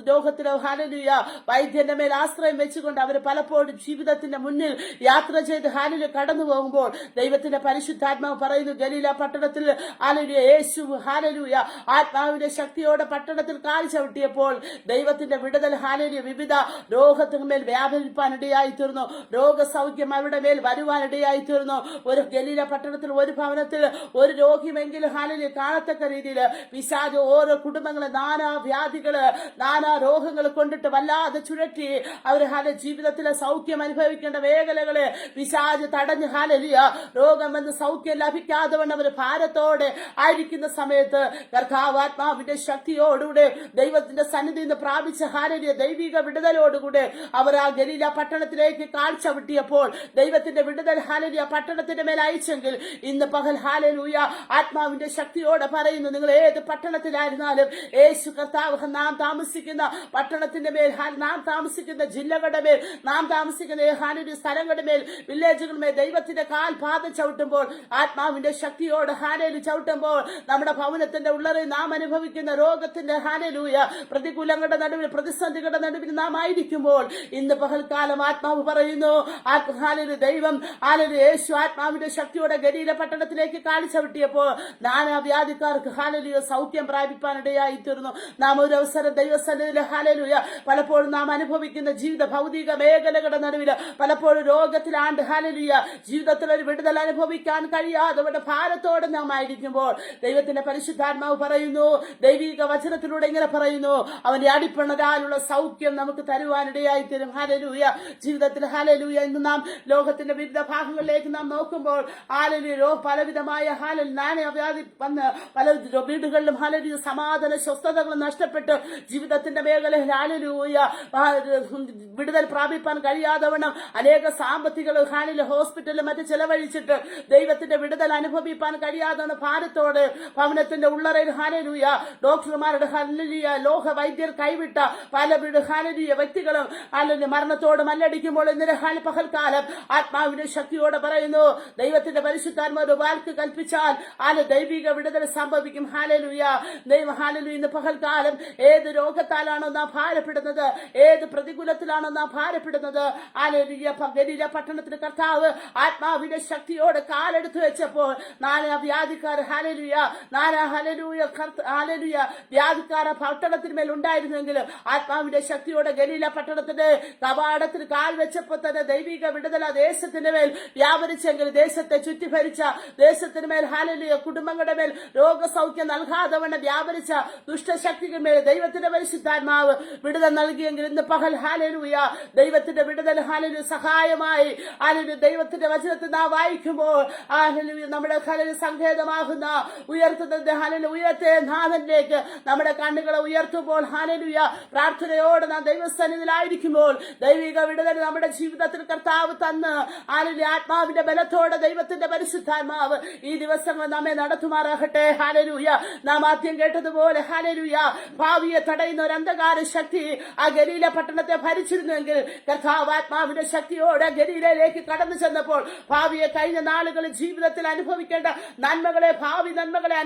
രോഗത്തിലെ ഹാലേലൂയ വൈദ്യന്റെ മേൽ ആശ്രയം വെച്ചുകൊണ്ട് അവർ പലപ്പോഴും ജീവിതത്തിന്റെ മുന്നിൽ യാത്ര ചെയ്ത് ഹാലേലൂയ കടന്നു പോകുമ്പോൾ ദൈവത്തിന്റെ പരിശുദ്ധാത്മാവ് പറയുന്നു, ഗലീല പട്ടണത്തിൽ ഹാലേലൂയ യേശു ഹാലേലൂയ ആത്മാവിന്റെ ശക്തിയോടെ പട്ടണത്തിൽ കാൽ ചവിട്ടിയപ്പോൾ ദൈവത്തിന്റെ വിടുതൽ ഹാലേലൂയ വിവിധ രോഗത്തിന്മേൽ വ്യാപരിപ്പാനിടയായി തീർന്നു. രോഗസൗഖ്യം അവരുടെ മേൽ വരുവാനിടയായി തീർന്നു. ഒരു ഗലീല പട്ടണത്തിൽ ഒരു ഭവനത്തിൽ ഒരു രോഗിയെങ്കിലും ഹാലേലൂയ കാണത്തക്ക രീതിയിൽ പിശാച് ഓരോ കുടുംബങ്ങളെ നാനാ വ്യാധികള് നാനാ രോഗങ്ങൾ കൊണ്ടിട്ട് വല്ലാതെ ചുഴറ്റി അവർ ജീവിതത്തിലെ സൗഖ്യം അനുഭവിക്കേണ്ട മേഖലകളെ പിശാച് തടഞ്ഞ് ഹാലേലൂയ രോഗം എന്ന് സൗഖ്യം ലഭിക്കാതെ വണ്ണം അവർ ഭാരത്തോടെ ആയിരിക്കുന്ന സമയത്ത് കർത്താവ് ആത്മാവിന്റെ ശക്തിയോടുകൂടെ ദൈവത്തിന്റെ സന്നിധിയിൽ നിന്ന് പ്രാപിച്ച ഹാലേലൂയ ദൈവിക വിടുതലോടുകൂടെ അവർ ആ ഗലീല പട്ടണത്തിലേക്ക് കാൽ ചവിട്ടിയപ്പോൾ ദൈവത്തിന്റെ വിടുതൽ ഹാലേലൂയ പട്ടണത്തിന്റെ മേൽ അയച്ചെങ്കിൽ ഇന്ന് പകൽ ഹാലേലൂയ ആത്മാവിന്റെ ശക്തിയോടെ പറയുന്നു, നിങ്ങൾ ഏത് പട്ടണത്തിലായിരുന്നാലും യേശു കർത്താവ് നാം താമസിക്കുന്ന പട്ടണത്തിന്റെ മേൽ, നാം താമസിക്കുന്ന ജില്ലകളുടെ മേൽ, നാം താമസിക്കുന്ന ഹാലേലൂയ സ്ഥലങ്ങളുടെ മേൽ, വില്ലേജുകളുടെ മേൽ ദൈവത്തിന്റെ കാൽ പാദം ചവിട്ടുമ്പോൾ ആത്മാവിന്റെ ശക്തിയോടെ ഹാലേലൂയ ചവിട്ടുമ്പോൾ നമ്മുടെ ഭവനത്തിന്റെ ഉള്ളറിൽ നാം അനുഭവിക്കുന്ന രോഗത്തിന്റെ ഹാലേലൂയ പ്രതികൂലങ്ങളുടെ നടുവിൽ, പ്രതിസന്ധികളുടെ നടുവിൽ നാം ആയിരിക്കുമ്പോൾ ഇന്ന് പകൽക്കാലം ആത്മാവ് പറയുന്നു, ഹാലേലൂയ ദൈവം ഹാലേലൂയ യേശു ആത്മാവിന്റെ ശക്തിയോടെ ഗലീല പട്ടണത്തിലേക്ക് കാൽ ചവിട്ടിയപ്പോൾ നാനാ വ്യാധിക്കാർക്ക് ഹാലേലൂയ സൗഖ്യം പ്രാപിപ്പാനിടയായി തീർന്നു. നാം ഒരു അവസരം ദൈവസന്നിധിയിൽ ഹാലേലൂയ പലപ്പോഴും നാം അനുഭവിക്കുന്ന ജീവിത ഭൗതിക മേഖലകളുടെ നടുവിൽ പലപ്പോഴും രോഗത്തിലാണ്ട് ഹാലേലൂയ ജീവിതത്തിൽ ഒരു വിടുതൽ അനുഭവിക്കാൻ കഴിയാതെ ഭാരത്തോടെ നാം ആയിരിക്കുമ്പോൾ ദൈവത്തിന്റെ പരിശുദ്ധാത്മാവ് പറയുന്നു, ദൈവിക വചനത്തിലൂടെ ഇങ്ങനെ പറയുന്നു, അവന്റെ അടിപ്പണരാലുള്ള സൗഖ്യം നമുക്ക് തരുവാനിടയായി തരും. ഹാലേലൂയ. ജീവിതത്തിൽ ഹാലേലൂയ ഇന്ന് നാം ലോകത്തിന്റെ വിവിധ ഭാഗങ്ങളിലേക്ക് നാം നോക്കുമ്പോൾ ഹാലേലൂയ പലവിധമായ നാനാവ്യാധി വന്ന് പല വീടുകളിലും ഹാലേലൂയ സമാധാന സ്വസ്ഥതകൾ നഷ്ടപ്പെട്ട് ജീവിതത്തിന്റെ മേഖലയിൽ ഹാലേലൂയ വിടുതൽ പ്രാപിപ്പാൻ കഴിയാതെ വണ്ണം അനേക സാമ്പത്തിക ഹാലേലൂയ ഹോസ്പിറ്റലിൽ മറ്റ് ചെലവഴിച്ചിട്ട് ദൈവത്തിന്റെ വിടുതൽ അനുഭവിപ്പാൻ കഴിയാതെ ഭാരത്തോട് ഭവനത്തിന്റെ ഉള്ളറയിൽ ഹാലേലൂയ ഡോക്ടർമാരുടെ ഹാലേലൂയ ലോക വൈദ്യർ കൈവിട്ട പല ഹാലേലൂയ വ്യക്തികളും ഹാലേലൂയ മരണത്തോട് മല്ലടിക്കുമ്പോൾ ഇന്നലെ പകൽക്കാലം ആത്മാവിന്റെ ശക്തിയോടെ പറയുന്നു, ദൈവത്തിന്റെ പരിശുദ്ധാത്മാവ് വാക്ക് കൽപ്പിച്ചാൽ ദൈവിക വിടുതൽ സംഭവിക്കും. ഹാലേലൂയ. ദൈവം ഹാലേലൂയ ഇന്ന് പകൽക്കാലം ഏത് രോഗത്താലാണോ നാം ഭാരപ്പെടുന്നത്, ഏത് പ്രതികൂലത്തിലാണോ നാം ഭാരപ്പെടുന്നത്, ഹാലേലൂയ ഗലീല പട്ടണത്തിന് കർത്താവ് ആത്മാവിന്റെ ശക്തിയോടെ കാലെടുത്ത് വെച്ചപ്പോൾ നാനാ വ്യാധിക്കാർ ഹാലേലൂയ ഹാലേലൂയ വ്യാധിക്കാര പട്ടണത്തിന്മേൽ ഉണ്ടായിരുന്നെങ്കിലും ആത്മാവിന്റെ ശക്തിയോടെ ഗലീല പട്ടണത്തിന്റെ കവാടത്തിൽ കാൽ വെച്ചപ്പോൾ തന്നെ ദൈവിക വിടുതൽ ദേശത്തിന്റെ മേൽ വ്യാപരിച്ചെങ്കിൽ ദേശത്തെ ചുറ്റിഭരിച്ച ദേശത്തിന് മേൽ ഹാലേലൂയ കുടുംബങ്ങളുടെ മേൽ രോഗസൗഖ്യം നൽകാതെ വണ്ണം വ്യാപരിച്ച ദുഷ്ടശക്തികൾ മേൽ ദൈവത്തിന്റെ പരിശുദ്ധാത്മാവ് വിടുതൽ നൽകിയെങ്കിൽ ഇന്ന് പകൽ ഹാലേലൂയ ദൈവത്തിന്റെ വിടുതൽ ഹാലേലൂയ സഹായമായി ഹാലേലൂയ ദൈവത്തിന്റെ വചനത്തിൽ നാം വായിക്കുമ്പോൾ ഹാലേലൂയ നമ്മുടെ ഹാലേലൂയ സങ്കേതമാകുന്ന ഉയർത്തുന്ന ഹാലേലൂയ ഉയർത്തെ നാഥനിലേക്ക് നമ്മുടെ കണ്ണുകളെ ഉയർത്തുമ്പോൾ ഹാലേലൂയ പ്രാർത്ഥനയോടെ നാം ദൈവസന്നിധിയിലായിരിക്കുമ്പോൾ ദൈവിക വിടുതൽ നമ്മുടെ ജീവിതത്തിൽ കർത്താവ് തന്ന് ഹാലേലൂയ ആത്മാവിന്റെ ബലത്തോടെ ദൈവത്തിന്റെ പരിശുദ്ധാത്മാവ് ഈ ദിവസങ്ങൾ നമ്മെ നടത്തുമാറാകട്ടെ. ഹാലേലൂയ. നാം ആദ്യം കേട്ടതുപോലെ ഹാലേലൂയ ഭാവിയെ തടയുന്ന ഒരു അന്ധകാര ശക്തി ആ ഗലീല പട്ടണത്തെ ഭരിച്ചിരുന്നുവെങ്കിൽ കർത്താവ് ആത്മാവിന്റെ ശക്തിയോടെ ഗലീലയിലേക്ക് കടന്നു ചെന്നപ്പോൾ ഭാവിയെ കഴിഞ്ഞ നാളുകളിൽ ജീവിതത്തിൽ അനുഭവിക്കേണ്ട നന്മകളെ, ഭാവി നന്മകളെ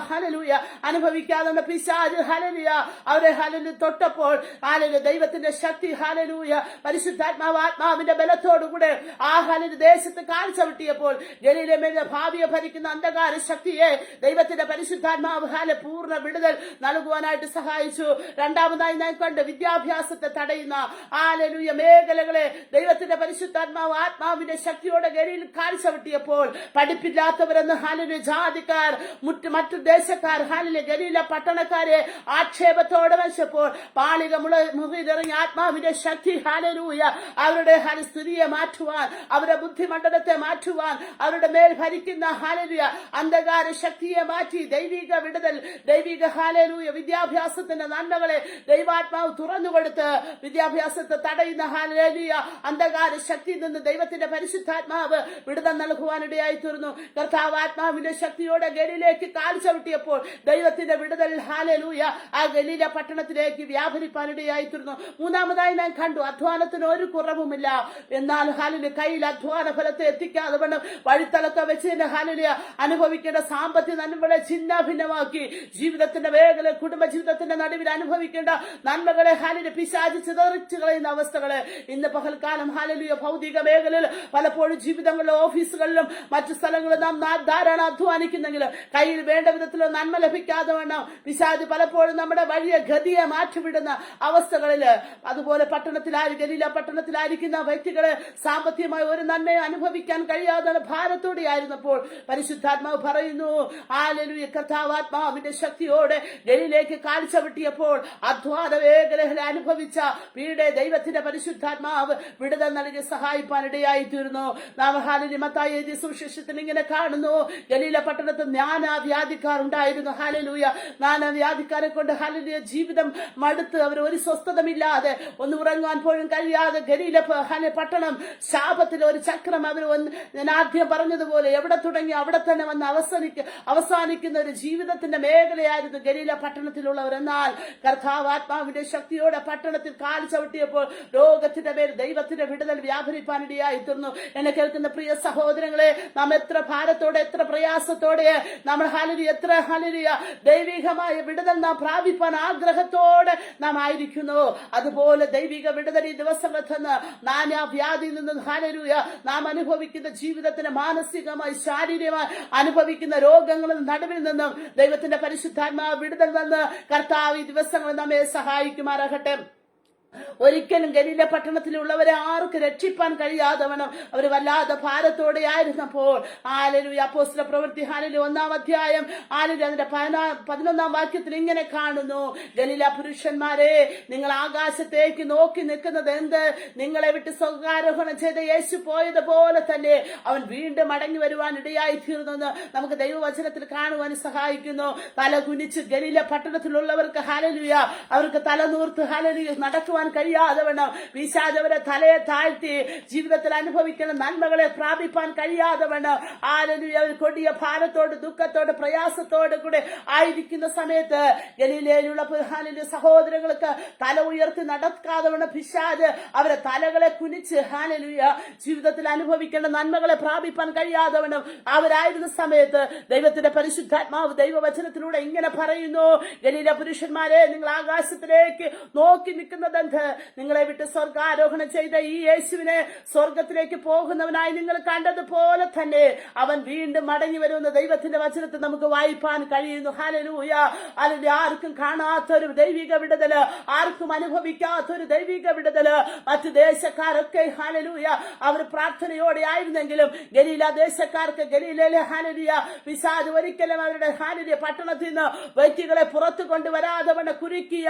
ഹാലേലൂയ അനുഭവിക്കാതെ പിശാച് ഹാലേലൂയ അവരെ ഹാലേലൂയ തൊട്ടപ്പോൾ ഹാലേലൂയ ദൈവത്തിന്റെ ശക്തി ഹാലേലൂയ പരിശുദ്ധാത്മാവ് ആത്മാവിന്റെ ബലത്തോടുകൂടെ ആ ഹാലേലൂയ ദേശത്ത് കാൽ ചവിട്ടിയപ്പോൾ ഗലീലയിലെ ഭാവിയെ ഭരിക്കുന്ന അന്ധകാര ശക്തിയെ ദൈവത്തിന്റെ പരിശുദ്ധാത്മാവ് പൂർണ്ണ വിടുതൽ നൽകുവാനായിട്ട് സഹായിച്ചു. രണ്ടാമതായി നാം കണ്ട് വിദ്യാഭ്യാസത്തെ തടയുന്ന ഹാലേലൂയ മേഖലകളെ ദൈവത്തിന്റെ പരിശുദ്ധാത്മാവ് ആത്മാവിന്റെ ശക്തിയോടെ ഗലീലയിൽ കാൽ ചവിട്ടിയപ്പോൾ പഠിപ്പില്ലാത്തവരെന്ന് ഹാലേലൂയ ജാതിക്കാർ മുറ്റ മറ്റു ദേശക്കാർ ഹാലിലെ ഗലീല പട്ടണക്കാരെ ആക്ഷേപത്തോടെ വെച്ചപ്പോൾ പാളിക മുറിയിലിറങ്ങി ആത്മാവിന്റെ ശക്തി ഹാലലൂയ അവരുടെ സ്ഥിതിയെ മാറ്റുവാൻ, അവരുടെ ബുദ്ധിമണ്ഡലത്തെ മാറ്റുവാൻ, അവരുടെ മേൽ ഭരിക്കുന്ന ഹാലലൂയ അന്ധകാര ശക്തിയെ മാറ്റി ദൈവിക വിടുതൽ, ദൈവിക ഹാലലൂയ വിദ്യാഭ്യാസത്തിന്റെ നന്മകളെ ദൈവാത്മാവ് തുറന്നുകൊടുത്ത് വിദ്യാഭ്യാസത്തെ തടയുന്ന ഹാലലൂയ അന്ധകാര ശക്തിയിൽ നിന്ന് ദൈവത്തിന്റെ പരിശുദ്ധാത്മാവ് വിടുതൽ നൽകുവാനിടയായി തീർന്നു. കർത്താവ് ആത്മാവിന്റെ ശക്തിയോടെ ഗലീലയിലേക്ക് കാൽ ചവിട്ടിയപ്പോൾ ദൈവത്തിന്റെ വിടുതൽ ഹാലലൂയ ആ ഗലീല പട്ടണത്തിലേക്ക് വ്യാപരിപ്പാനിടയായി തീർന്നു. മൂന്നാമതായി ഞാൻ കണ്ടു, അധ്വാനത്തിന് ഒരു കുറവുമില്ല, എന്നാൽ ഹാലിന്റെ കയ്യിൽ അധ്വാന ഫലത്തെ എത്തിക്കാതെ വേണം വഴിത്തലക്ക വെച്ചതിന്റെ ഹാലില് അനുഭവിക്കേണ്ട സാമ്പത്തിക നന്മകളെ ഛിന്ന ഭിന്നമാക്കി ജീവിതത്തിന്റെ മേഖല കുടുംബ ജീവിതത്തിന്റെ നടുവിൽ അനുഭവിക്കേണ്ട നന്മകളെ ഹാലിന് പിശാചി ചിതറിച്ചു കളയുന്ന അവസ്ഥകള് ഇന്ന് പകൽക്കാലം ഹാലലിയ ഭൗതിക മേഖലയിൽ പലപ്പോഴും ജീവിതങ്ങളിലും ഓഫീസുകളിലും മറ്റു സ്ഥലങ്ങളിലും നാം ധാരാളം അധ്വാനിക്കുന്നെങ്കിലും കയ്യിൽ വേണ്ട വിധത്തിലുള്ള നന്മ ലഭിക്കാതെ വേണം പിശാചി പലപ്പോഴും നമ്മുടെ വലിയ ഗതിയെ മാറ്റിവിടുന്ന അവസ്ഥകളില്. അതുപോലെ ഗലീല പട്ടണത്തിലായിരിക്കുന്ന വ്യക്തികളെ സാമ്പത്തികമായി ഒരു നന്മയെ അനുഭവിക്കാൻ കഴിയാതെ ഭാരത്തോടെ ആയിരുന്നപ്പോൾ പരിശുദ്ധാത്മാവ് പറയുന്നു ഹല്ലേലൂയ കർത്താവാത്മാവിന്റെ ശക്തിയോടെ ഗലീലയിലേക്ക് കാൽ ചവിട്ടിയപ്പോൾ അധ്വാന മേഖലയിൽ അനുഭവിച്ച പീഡയെ ദൈവത്തിന്റെ പരിശുദ്ധാത്മാവ് വിടുതൽ നൽകി സഹായിപ്പാനിടയായി തീർന്നു. നാം ഹാലലൂയ മത്തായി എഴുതിയ സുവിശേഷത്തിൽ ഇങ്ങനെ കാണുന്നു, ഗലീല പട്ടണത്തിൽ നാനാവ്യാധിക്കാർ ഉണ്ടായിരുന്നു. ഹല്ലേലൂയ നാനാവ്യാധിക്കാരെ കൊണ്ട് ഹല്ലേലൂയ ജീവിതം മടുത്ത് അവർ ഒരു സ്വസ്ഥതമില്ലാതെ ഒന്ന് ഉറങ്ങാൻ പോലും കഴിയാതെ ഗലീല പട്ടണം ശാപത്തിൽ ഒരു ചക്രം അവർ ഞാൻ ആദ്യം പറഞ്ഞതുപോലെ എവിടെ തുടങ്ങി അവിടെ തന്നെ വന്ന് അവസാനിക്കുന്ന ഒരു ജീവിതത്തിന്റെ മേഖലയായിരുന്നു ഗലീല പട്ടണത്തിലുള്ളവർ. എന്നാൽ കർത്താവ് ആത്മാവിന്റെ ശക്തിയോടെ പട്ടണത്തിൽ കാൽ ചവിട്ടിയപ്പോൾ രോഗത്തിന്റെ പേര് ദൈവത്തിന്റെ വിടുതൽ വ്യാപരിപ്പാനിടയായി തീർന്നു. എന്നെ കേൾക്കുന്ന പ്രിയ സഹോദരങ്ങളെ, നാം എത്ര ഭാരത്തോടെ എത്ര പ്രയാസത്തോടെ നമ്മൾ എത്ര ദൈവികമായ വിടുതൽ നാം പ്രാപിപ്പാൻ ആഗ്രഹത്തോടെ നാം ആയിരിക്കുന്നു, അതുപോലെ ദൈവിക വിടുതൽ ഈ ദിവസങ്ങളിൽ നിന്ന് നാനാവ്യാധിയിൽ നിന്നും ഹല്ലേലൂയ നാം അനുഭവിക്കുന്ന ജീവിതത്തിന് മാനസികമായി ശാരീരികമായി അനുഭവിക്കുന്ന രോഗങ്ങളിൽ നടുവിൽ നിന്നും ദൈവത്തിന്റെ പരിശുദ്ധാത്മാവ് വിടുതൽ നിന്ന് കർത്താവ് ഈ ദിവസങ്ങളിൽ നമ്മെ സഹായിക്കുമാറാകട്ടെ. ഒരിക്കലും ഗലീല പട്ടണത്തിലുള്ളവരെ ആർക്ക് രക്ഷിപ്പാൻ കഴിയാതെ വേണം അവർ വല്ലാതെ ഭാരത്തോടെ ആയിരുന്നപ്പോൾ ഹല്ലേലൂയ അപ്പോസ്തല പ്രവൃത്തി ഹല്ലേലൂയ 1-ാം അധ്യായം ഹല്ലേലൂയ അതിന്റെ 11-ാം വാക്യത്തിൽ ഇങ്ങനെ കാണുന്നു, ഗലീല പുരുഷന്മാരെ നിങ്ങൾ ആകാശത്തേക്ക് നോക്കി നിൽക്കുന്നത് എന്ത്? നിങ്ങളെ വിട്ട് സ്വർഗ്ഗാരോഹണം ചെയ്ത യേശു പോയതുപോലെ തന്നെ അവൻ വീണ്ടും മടങ്ങി വരുവാൻ ഇടയായി തീർന്നെന്ന് നമുക്ക് ദൈവവചനത്തിൽ കാണുവാൻ സഹായിക്കുന്നു. തല കുനിച്ച് ഗലീല പട്ടണത്തിലുള്ളവർക്ക് ഹല്ലേലൂയ അവർക്ക് തലനൂർത്ത് ഹല്ലേലൂയ നടക്കുവാൻ കഴിയാതെ വേണം പിശാചവരെ തലയെ താഴ്ത്തി ജീവിതത്തിൽ അനുഭവിക്കുന്ന നന്മകളെ പ്രാപിപ്പാൻ കഴിയാതെ വേണം ഹല്ലേലൂയ കൊടിയ ഭാരത്തോട് ദുഃഖത്തോട് പ്രയാസത്തോട് കൂടെ ആയിരിക്കുന്ന സമയത്ത് ഗലീലയിലുള്ള ഹല്ലേലൂയ സഹോദരങ്ങൾക്ക് തല ഉയർത്തി നടക്കാതെ വേണം പിശാച് അവരെ തലകളെ കുനിച്ച് ഹല്ലേലൂയ ജീവിതത്തിൽ അനുഭവിക്കേണ്ട നന്മകളെ പ്രാപിപ്പാൻ കഴിയാതെ വേണം അവരായിരുന്ന സമയത്ത് ദൈവത്തിന്റെ പരിശുദ്ധാത്മാവ് ദൈവവചനത്തിലൂടെ ഇങ്ങനെ പറയുന്നു, ഗലീല പുരുഷന്മാരെ നിങ്ങൾ ആകാശത്തിലേക്ക് നോക്കി നിൽക്കുന്നത് നിങ്ങളെ വിട്ട് സ്വർഗ്ഗാരോഹണം ചെയ്ത ഈ യേശുവിനെ സ്വർഗത്തിലേക്ക് പോകുന്നവനായി നിങ്ങൾ കണ്ടതുപോലെ തന്നെ അവൻ വീണ്ടും മടങ്ങി വരുമെന്ന് ദൈവത്തിന്റെ വചനത്തിൽ നമുക്ക് വായിപ്പാൻ കഴിയുന്നു. ഹല്ലേലൂയ അതിന്റെ ആർക്കും കാണാത്തൊരു ദൈവിക വിടുതല്, ആർക്കും അനുഭവിക്കാത്തൊരു ദൈവിക വിടുതല് മറ്റു ദേശക്കാരൊക്കെ ഹല്ലേലൂയ അവർ പ്രാർത്ഥനയോടെ ആയിരുന്നെങ്കിലും ഗലീല ദേശക്കാർക്ക് ഗലീലയിലെ ഹല്ലേലൂയ പിശാച് ഒരിക്കലും അവരുടെ ഹല്ലേലൂയ പട്ടണത്തിൽ നിന്ന് വ്യക്തികളെ പുറത്തു കൊണ്ടുവരാതെ കുരുക്കിയ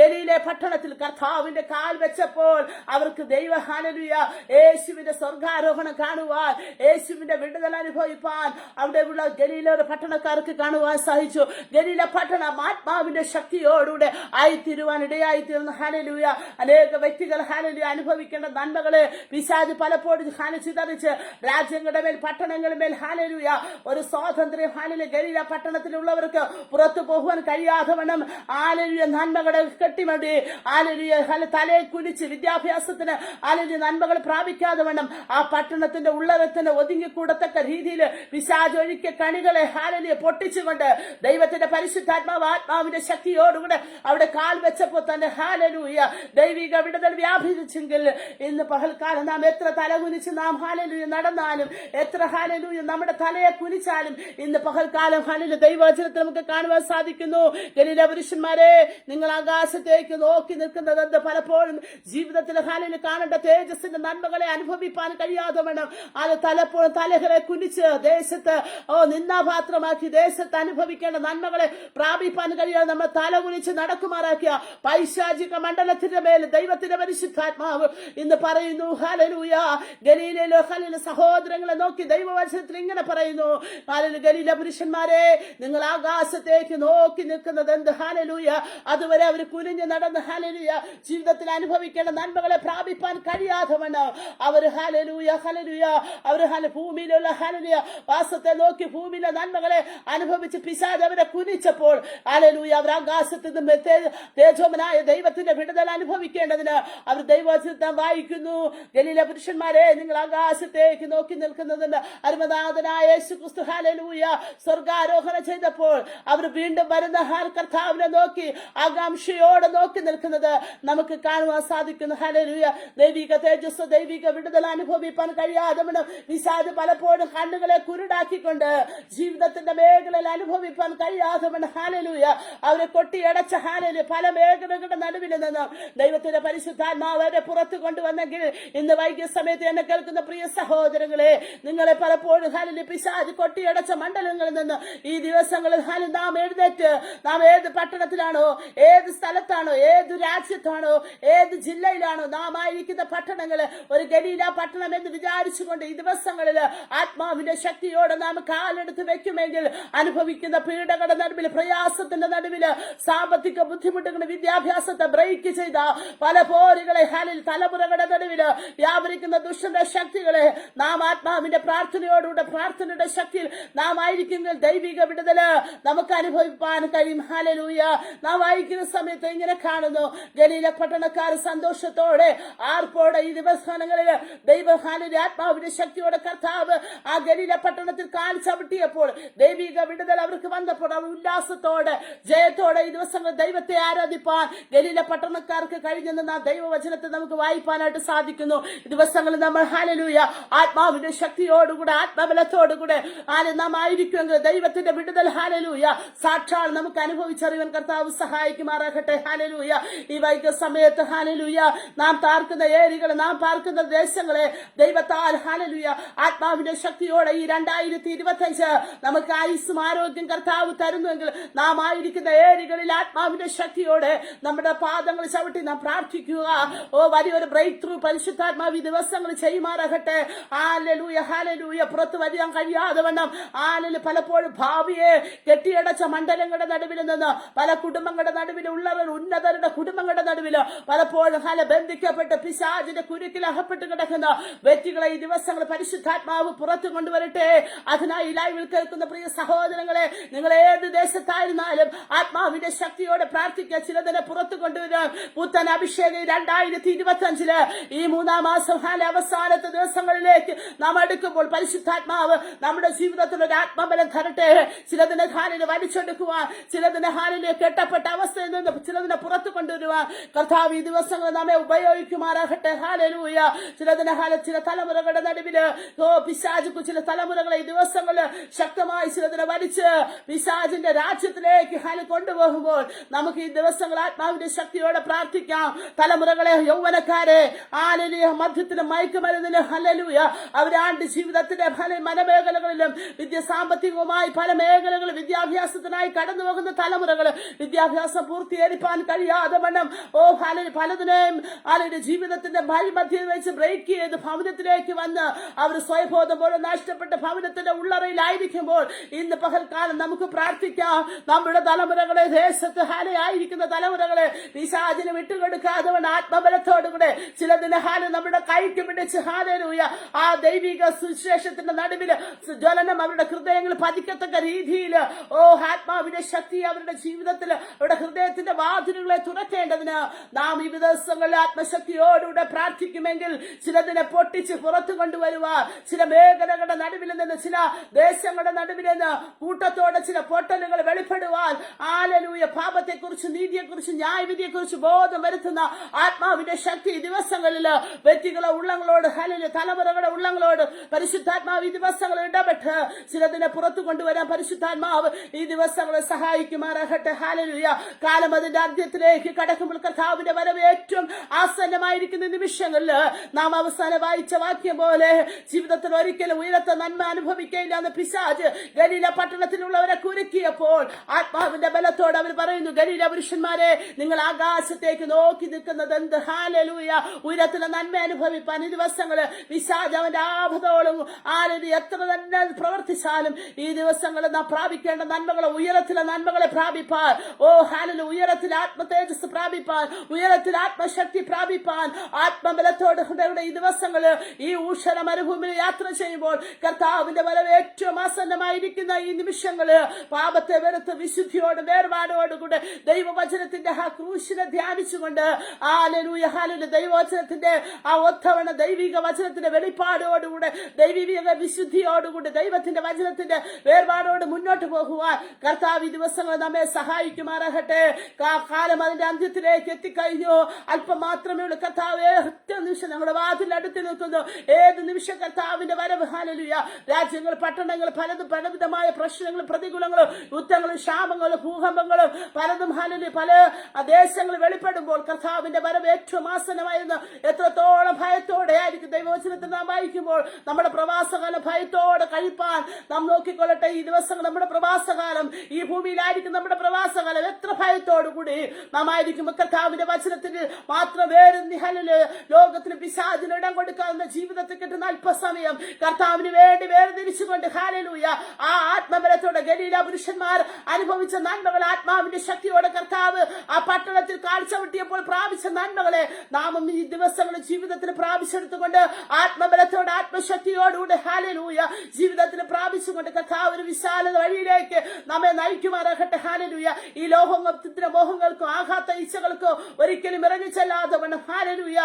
ഗലീല പട്ടണത്തിൽ കർത്താവിന്റെ കാൽ വെച്ചപ്പോൾ അവർക്ക് ദൈവ ഹല്ലേലൂയ യേശുവിന്റെ സ്വർഗ്ഗാരോഹണം കാണുവാൻ, യേശുവിന്റെ വിടുതൽ അനുഭവിപ്പാൻ അവിടെയുള്ള ഗലീല പട്ടണക്കാർക്ക് കാണുവാൻ സാധിച്ചു. ഗലീല പട്ടണം ആത്മാവിന്റെ ശക്തിയോടുകൂടെ ആയിത്തീരുവാൻ ഇടയായി തീർന്നു. ഹല്ലേലൂയ അനേക വ്യക്തികൾ ഹല്ലേലൂയ അനുഭവിക്കേണ്ട നന്മകളെ പിശാച് പലപ്പോഴും ചിതറിച്ച് രാജ്യങ്ങളുടെ മേൽ പട്ടണങ്ങളുടെ മേൽ ഹല്ലേലൂയ ഒരു സ്വാതന്ത്ര്യം ഹല്ലേലൂയ ഗലീല പട്ടണത്തിലുള്ളവർക്ക് പുറത്തു പോകുവാൻ കഴിയാതെ വണ്ണം ഹല്ലേലൂയ നന്മകളെ കെട്ടിമടി ഹല്ലേലൂയ തലയെ കുനിച്ച് വിദ്യാഭ്യാസത്തിന് ഹല്ലേലൂയ നന്മകൾ പ്രാപിക്കാതെ വണ്ണം ആ പട്ടണത്തിന്റെ ഉള്ളറത്തിന് ഒതുങ്ങിക്കൂടത്തക്ക രീതിയിൽ പിശാച് ഒഴിക്ക കണികളെ ഹല്ലേലൂയ പൊട്ടിച്ചുകൊണ്ട് ദൈവത്തിന്റെ പരിശുദ്ധാത്മാവ് ആത്മാവിന്റെ ശക്തിയോടുകൂടെ അവിടെ കാൽ വെച്ചപ്പോൾ തന്നെ ഹല്ലേലൂയ ദൈവിക വിടുതൽ വ്യാപരിച്ചെങ്കിൽ ഇന്ന് പകൽക്കാലം നാം എത്ര തല കുനിച്ച് നാം ഹല്ലേലൂയ നടന്നാലും എത്ര ഹല്ലേലൂയ നമ്മുടെ തലയെ കുനിച്ചാലും ഇന്ന് പകൽക്കാലം ഹല്ലേലൂയ ദൈവവചനത്തിൽ നമുക്ക് കാണുവാൻ സാധിക്കുന്നു. ഗലീല പുരുഷന്മാരെ നിങ്ങൾ ആകാശത്തേക്ക് നോക്കി നിൽക്കുന്നത് പോകുന്നത് പലപ്പോഴും ജീവിതത്തിൽ ഹാലിൽ കാണേണ്ട തേജസ്സിന്റെ നന്മകളെ അനുഭവിപ്പാൻ കഴിയാതെ വേണം അത് പലപ്പോഴും തലകളെ കുനിച്ച് ദേശത്ത് നിന്നാപാത്രമാക്കി ദേശത്ത് അനുഭവിക്കേണ്ട നന്മകളെ പ്രാപിപ്പാൻ കഴിയാതെ നമ്മൾ തല കുനിച്ച് നടക്കുമാറാക്കിയ പൈശാചിക മണ്ഡലത്തിന്റെ മേൽ ദൈവത്തിന്റെ പരിശുദ്ധാത്മാവ് ഇന്ന് പറയുന്നു ഹല്ലേലൂയ. ഗലീലയിലെ ഹല്ലേലൂയ സഹോദരങ്ങളെ നോക്കി ദൈവവചനത്തിൽ ഇങ്ങനെ പറയുന്നു, ഗലീല പുരുഷന്മാരെ നിങ്ങൾ ആകാശത്തേക്ക് നോക്കി നിൽക്കുന്നത് എന്ത്? ഹല്ലേലൂയ. അതുവരെ അവർ കുനിഞ്ഞ് നടന്ന് ഹല്ലേലൂയ ജീവിതത്തിൽ അനുഭവിക്കേണ്ട നന്മകളെ പ്രാപിപ്പാൻ കഴിയാതെ വണ്ണം അവർ ഹല്ലേലൂയ ഹല്ലേലൂയ അവർ ഭൂമിയിലുള്ള ഹല്ലേലൂയ വാസത്തെ നോക്കി ഭൂമിയിലെ നന്മകളെ അനുഭവിച്ച് പിശാച് അവരെ കുനിച്ചപ്പോൾ ഹല്ലേലൂയ അവർ ആകാശത്ത് നിന്ന് തേജോമനായ ദൈവത്തിന്റെ വിടുതൽ അനുഭവിക്കേണ്ടതിന് അവർ ദൈവവചനം വായിക്കുന്നു. ഗലീല പുരുഷന്മാരെ നിങ്ങൾ ആകാശത്തേക്ക് നോക്കി നിൽക്കുന്നതിന് അരുമനാഥനായ യേശുക്രിസ്തു ഹല്ലേലൂയ സ്വർഗാരോഹണം ചെയ്തപ്പോൾ അവർ വീണ്ടും വരുന്ന കർത്താവിനെ നോക്കി ആകാംക്ഷയോടെ നോക്കി നിൽക്കുന്നത് നമുക്ക് കാണുവാൻ സാധിക്കുന്നു. ഹല്ലേലൂയ. ദൈവിക തേജസ് ദൈവിക വിടുതൽ അനുഭവിപ്പാൻ കഴിയാതെ പിശാച് പലപ്പോഴും കണ്ണുകളെ കുരുടാക്കിക്കൊണ്ട് ജീവിതത്തിന്റെ മേഖലയിൽ അനുഭവിപ്പാൻ കഴിയാതെ ഹല്ലേലൂയ അവരെ കൊട്ടിയടച്ച ഹല്ലേലൂയ പല മേഖലകളുടെ നടുവിൽ നിന്നും ദൈവത്തിന്റെ പരിശുദ്ധാത്മാവ് അവരെ പുറത്തു കൊണ്ടുവന്നെങ്കിൽ ഇന്ന് വൈകിയ സമയത്ത് എന്നെ കേൾക്കുന്ന പ്രിയ സഹോദരങ്ങളെ, നിങ്ങളെ പലപ്പോഴും ഹല്ലേലൂയ പിശാച് കൊട്ടിയടച്ച മണ്ഡലങ്ങളിൽ നിന്ന് ഈ ദിവസങ്ങളിൽ നാം എഴുന്നേറ്റ് നാം ഏത് പട്ടണത്തിലാണോ, ഏത് സ്ഥലത്താണോ, ഏത് രാജ്യത്താണോ, ഏത് ജില്ലയിലാണോ നാം ആയിരിക്കുന്ന പട്ടണങ്ങള് ഒരു ഗലീല പട്ടണം എന്ന് വിചാരിച്ചുകൊണ്ട് ഈ ദിവസങ്ങളിൽ ആത്മാവിന്റെ ശക്തിയോടെ നാം കാലെടുത്ത് വെക്കുമെങ്കിൽ അനുഭവിക്കുന്ന പീഡകളുടെ നടുവിൽ, പ്രയാസത്തിന്റെ നടുവിൽ, സാമ്പത്തിക ബുദ്ധിമുട്ടുകളുടെ വിദ്യാഭ്യാസത്തെ ബ്രേക്ക് ചെയ്ത പല പോരുകളെ ഹാലിൽ തലമുറകളുടെ നടുവിൽ വ്യാപരിക്കുന്ന ദുഷ്ടന്റെ ശക്തികളെ നാം ആത്മാവിന്റെ പ്രാർത്ഥനയോടുകൂടെ പ്രാർത്ഥനയുടെ ശക്തിയിൽ നാം ആയിരിക്കുമെങ്കിൽ ദൈവിക വിടുതല് നമുക്ക് അനുഭവിപ്പാൻ കഴിയും. ഹല്ലേലൂയ. നാം വായിക്കുന്ന സമയത്ത് ഇങ്ങനെ കാണുന്നു, ഗലീല പട്ടണക്കാർ സന്തോഷത്തോടെ ആർപ്പോടെ ഈ ദിവസങ്ങളിൽ ദൈവ ഹാലിന്റെ ആത്മാവിന്റെ ശക്തിയോടെ കർത്താവ് ആ ഗലീല പട്ടണത്തിൽ കാൽ ചവിട്ടിയപ്പോൾ ദൈവിക വിടുതൽ അവർക്ക് വന്നപ്പോൾ അവർ ഉല്ലാസത്തോടെ ജയത്തോടെ ഈ ദിവസങ്ങൾ ദൈവത്തെ ആരാധിപ്പാൻ ഗലീല പട്ടണക്കാർക്ക് കഴിഞ്ഞെന്ന് ആ ദൈവവചനത്തെ നമുക്ക് വായിപ്പാനായിട്ട് സാധിക്കുന്നു. ഈ ദിവസങ്ങളിൽ നമ്മൾ ഹല്ലേലൂയ ആത്മാവിന്റെ ശക്തിയോടുകൂടെ ആത്മബലത്തോടുകൂടെ നാം ആയിരിക്കുമെങ്കിൽ ദൈവത്തിന്റെ വിടുതൽ ഹല്ലേലൂയ സാക്ഷാൽ നമുക്ക് അനുഭവിച്ചറിയാൻ കർത്താവ് സഹായിക്കുമാറാകട്ടെ. ഹല്ലേലൂയ. ഈ വൈകിയ സമയത്ത് ഹല്ലേലൂയ നാം പാർക്കുന്ന ഏരികൾ, നാം പാർക്കുന്ന ദേശങ്ങളെ ദൈവത്താൽ ഹല്ലേലൂയ ആത്മാവിന്റെ ശക്തിയോടെ ഈ 2025 നമുക്ക് ആയുസ്സും ആരോഗ്യം കർത്താവ് തരുന്നുവെങ്കിൽ നാം ആയിരിക്കുന്ന ഏരികളിൽ ആത്മാവിന്റെ ശക്തിയോടെ നമ്മുടെ പാദങ്ങൾ ചവിട്ടി നാം പ്രാർത്ഥിക്കുക. വലിയൊരു ബ്രേക്ക് ത്രൂ പരിശുദ്ധാത്മാവ് ഈ ദിവസങ്ങൾ ചെയ്യുമാറാകട്ടെ. Hallelujah hallelujah. പുറത്തു വരാൻ കഴിയാതെ വണ്ണം പലപ്പോഴും ഭാവിയെ കെട്ടിയടച്ച മണ്ഡലങ്ങളുടെ നടുവിൽ നിന്ന് പല കുടുംബങ്ങളുടെ നടുവിൽ ഉള്ളവർ ഉന്നതരുടെ കുടുംബങ്ങളുടെ നടുവിൽ പലപ്പോഴും ബന്ധിക്കപ്പെട്ട് പിശാചിന്റെ കുരുക്കിൽ അകപ്പെട്ട് കിടക്കുന്ന വ്യക്തികളെ ഈ ദിവസങ്ങൾ പരിശുദ്ധാത്മാവ് പുറത്തു കൊണ്ടുവരട്ടെ. അതിനായി ലൈവിൽ കേൾക്കുന്ന പ്രിയ സഹോദരങ്ങളെ, നിങ്ങൾ ഏത് ദേശത്തായിരുന്നാലും ആത്മാവിന്റെ ശക്തിയോടെ പ്രാർത്ഥിക്കുക. ചിലതിനെ പുറത്തു കൊണ്ടുവരാൻ പുത്തൻ അഭിഷേകം 2025 ഈ 3-ാം മാസം അവസാനത്തെ ദിവസങ്ങളിലേക്ക് നാം അടുക്കുമ്പോൾ പരിശുദ്ധാത്മാവ് നമ്മുടെ ജീവിതത്തിൽ ഒരു ആത്മബലം തരട്ടെ. ചിലതിനെ ഹാലിന് വലിച്ചെടുക്കുവാൻ, ചിലതിനെ ഹാലിന് കെട്ടപ്പെട്ട അവസ്ഥയിൽ നിന്ന് ചിലതിനെ പുറത്തു കൊണ്ടുവരുവാൻ കർത്താവ് ഈ ദിവസങ്ങൾ നമ്മെ ഉപയോഗിക്കുമാറാകട്ടെ. ഹല്ലേലൂയ. ചിലതിനെ ചില തലമുറകളുടെ നടുവില് പിശാചുക്കു ചില തലമുറകളെ ഈ ദിവസങ്ങളിൽ ശക്തമായി ചിലതിനെ വലിച്ച് പിശാചിന്റെ രാജ്യത്തിലേക്ക് കൊണ്ടുപോകുമ്പോൾ നമുക്ക് ഈ ദിവസങ്ങൾ ആത്മാവിന്റെ ശക്തിയോടെ പ്രാർത്ഥിക്കാം. തലമുറകളെ, യൗവനക്കാരെ ഹല്ലേലൂയ മധ്യത്തിലും മയക്കുമരുന്നിലും ഹല്ലേലൂയ അവരാണ്ട് ജീവിതത്തിന്റെ പല മനമേഖലകളിലും സാമ്പത്തികവുമായി പല മേഖലകളിലും വിദ്യാഭ്യാസത്തിനായി കടന്നു പോകുന്ന തലമുറകൾ വിദ്യാഭ്യാസം പൂർത്തീകരിക്കാൻ കഴിയാതെ വണ്ണം പലതിനെയും ജീവിതത്തിന്റെ മധ്യത്തിൽ വെച്ച് ബ്രേക്ക് ചെയ്ത് ഭവനത്തിലേക്ക് വന്ന് അവർ സ്വയബോധം പോലെ നഷ്ടപ്പെട്ട ഭവനത്തിന്റെ ഉള്ളറയിലായിരിക്കുമ്പോൾ ഇന്ന് പകൽക്കാലം നമുക്ക് പ്രാർത്ഥിക്കാം. നമ്മുടെ തലമുറകളെ, ദേശത്ത് ആയിരിക്കുന്ന തലമുറകളെ പിശാചിന് വിട്ടുകൊടുക്കാതെ ആത്മബലത്തോടുകൂടെ ചിലതിന് നമ്മുടെ കൈക്ക് പിടിച്ച് ഹല്ലേലൂയ ആ ദൈവിക സുവിശേഷത്തിന്റെ നടുവിൽ ജ്വലനം അവരുടെ ഹൃദയങ്ങൾ പതിക്കത്തക്ക രീതിയിൽ ആത്മാവിന്റെ ശക്തി അവരുടെ ജീവിതത്തിൽ അവരുടെ ഹൃദയത്തിന്റെ വാതിലുകളെ തുറക്കേണ്ടതിന് നാം ഈ ദിവസങ്ങളിൽ ആത്മശക്തിയോടുകൂടെ പ്രാർത്ഥിക്കുമെങ്കിൽ ചിലതിനെ പൊട്ടിച്ച് പുറത്തു കൊണ്ടുവരുവാൻ, ചില മേഖലകളുടെ നടുവിൽ നിന്ന്, ചില ദേശങ്ങളുടെ നടുവിൽ നിന്ന് കൂട്ടത്തോടെ ചില പൊട്ടലുകൾ വെളിപ്പെടുവാൻ ഹല്ലേലൂയ പാപത്തെക്കുറിച്ച്, നീതിയെക്കുറിച്ച്, ന്യായവിധിയെക്കുറിച്ച് ബോധം വരുത്തുന്ന ആത്മാവിന്റെ ശക്തി ദിവസങ്ങളിൽ വ്യക്തികളെ ഉള്ളങ്ങളോട് ഹല്ലേലൂയ തലമുറകളുടെ ഉള്ളങ്ങളോട് പരിശുദ്ധാത്മാവ് ഈ ദിവസങ്ങളിൽ ഇടപെട്ട് ചിലതിനെ പുറത്തു കൊണ്ടുവരാൻ പരിശുദ്ധാത്മാവ് ഈ ദിവസങ്ങളെ സഹായിക്കുമാറാകട്ടെ. ഹല്ലേലൂയ. കാൽ കാലം അതിന്റെ അന്ത്യത്തിലേക്ക് കടക്കുമ്പോൾ കർത്താവിന്റെ വരവ് ഏറ്റവും ആസന്നമായിരിക്കുന്ന നിമിഷങ്ങളിൽ നാം അവസാനം വായിച്ച വാക്യം പോലെ ജീവിതത്തിൽ ഒരിക്കലും ഉയരത്തെ നന്മ അനുഭവിക്കയില്ല എന്ന് പിശാച് ഗലീല പട്ടണത്തിലുള്ളവരെ കുരുക്കിയപ്പോൾ ആത്മാവിന്റെ ബലത്തോട് അവർ പറയുന്നു, ഗലീല പുരുഷന്മാരെ, നിങ്ങൾ ആകാശത്തേക്ക് നോക്കി നിൽക്കുന്നത് എന്ത്? ഹല്ലേലൂയ. ഉയരത്തിലെ നന്മ അനുഭവിപ്പാൻ ഈ ദിവസങ്ങള് പിശാച് അവന്റെ ആപതോളും എത്ര തന്നെ പ്രവർത്തിച്ചാലും ഈ ദിവസങ്ങളിൽ നാം പ്രാപിക്കേണ്ട നന്മകളെ, ഉയരത്തിലെ നന്മകളെ പ്രാപിപ്പാൻ, ഹല്ലേലൂയ, ഉയരത്തിൽ ആത്മ തേജസ് പ്രാപിപ്പാൻ, ഉയരത്തിൽ ആത്മശക്തി പ്രാപിപ്പാൻ, ആത്മബലത്തോടെ ഈ ദിവസങ്ങള് ഈ ഊഷര മരുഭൂമിയിൽ യാത്ര ചെയ്യുമ്പോൾ കർത്താവിന്റെ വരവ് ഏറ്റവും ആസന്നമായിരിക്കുന്ന ഈ നിമിഷങ്ങള് പാപത്തെ വെറുത്ത് വിശുദ്ധിയോട് വേർപാടോടുകൂടെ ദൈവവചനത്തിന്റെ ആ ക്രൂശിനെ ധ്യാനിച്ചുകൊണ്ട് ഹല്ലേലൂയ ഹല്ലേലൂയ ദൈവവചനത്തിന്റെ ആ ഒത്തവണ ദൈവിക വചനത്തിന്റെ വെളിപ്പാടോടുകൂടെ ദൈവിക വിശുദ്ധിയോടുകൂടി ദൈവത്തിന്റെ വചനത്തിന്റെ വേർപാടോട് മുന്നോട്ട് പോകുവാൻ കർത്താവ് ഈ ദിവസങ്ങൾ നമ്മെ സഹായിക്കുമാറാകട്ടെ. കാലം അതിന്റെ അന്ത്യത്തിലേക്ക് എത്തിക്കഴിഞ്ഞു. അല്പം മാത്രമേ ഉള്ളൂ. കർത്താവ് ഒറ്റ നിമിഷം നമ്മുടെ വാതിലടുത്ത് നിൽക്കുന്നു. ഏത് നിമിഷം കർത്താവിന്റെ വരവ്. ഹല്ലേലൂയ. രാജ്യങ്ങൾ, പട്ടണങ്ങൾ, പലതും പലവിധമായ പ്രശ്നങ്ങളും പ്രതികൂലങ്ങളും യുദ്ധങ്ങളും ക്ഷാമങ്ങളും ഭൂകമ്പങ്ങളും പലതും ഹല്ലേലൂയ പല ദേശങ്ങൾ വെളിപ്പെടുമ്പോൾ കർത്താവിന്റെ വരവ് ഏറ്റവും ആസന്നമായിരുന്നു. എത്രത്തോളം ഭയത്തോടെ ആയിരിക്കും ദൈവവചനത്തിൽ നാം വായിക്കുമ്പോൾ നമ്മുടെ പ്രവാസകാലം ഭയത്തോടെ കഴിപ്പാൻ നാം നോക്കിക്കൊള്ളട്ടെ. ഈ ദിവസങ്ങൾ നമ്മുടെ പ്രവാസകാലം, ഈ ഭൂമിയിലായിരിക്കും നമ്മുടെ പ്രവാസകാലം. എത്ര ഭയത്തോടുകൂടി നാം ആയിരിക്കും കർത്താവിന്റെ വചനത്തിന് മാത്രം ലോകത്തിന് പിശാചിന് ഇടം കൊടുക്കാവുന്ന ജീവിതത്തിൽ കിട്ടുന്ന അല്പസമയം കർത്താവിന് വേണ്ടി വേർതിരിച്ചുകൊണ്ട് ഹല്ലേലൂയ ആ ആത്മബലത്തോടെ ഗലീല പുരുഷന്മാർ അനുഭവിച്ച നന്മകൾ, ആത്മാവിന്റെ ശക്തിയോടെ കർത്താവ് ആ പട്ടണത്തിൽ കാഴ്ചവെട്ടിയപ്പോൾ പ്രാപിച്ച നന്മകളെ നാം ഈ ദിവസങ്ങളിൽ ജീവിതത്തിന് പ്രാപിച്ചെടുത്തുകൊണ്ട് ആത്മബലത്തോടെ ആത്മശക്തിയോടുകൂടെ ഹല്ലേലൂയ ജീവിതത്തിന് പ്രാപിച്ചുകൊണ്ട് കർത്താവ് ഒരു വിശാലത വഴിയിലേക്ക് നമ്മെ നയിക്കുമാറാകട്ടെ. ഹല്ലേലൂയ. ഈ ലോകത്തിന്റെ മോഹങ്ങൾക്കോ ആഘാത ഇച്ഛകൾക്കോ ഒരിക്കലും ഇറങ്ങിച്ചെല്ലാതെ വേണം ഹല്ലേലൂയ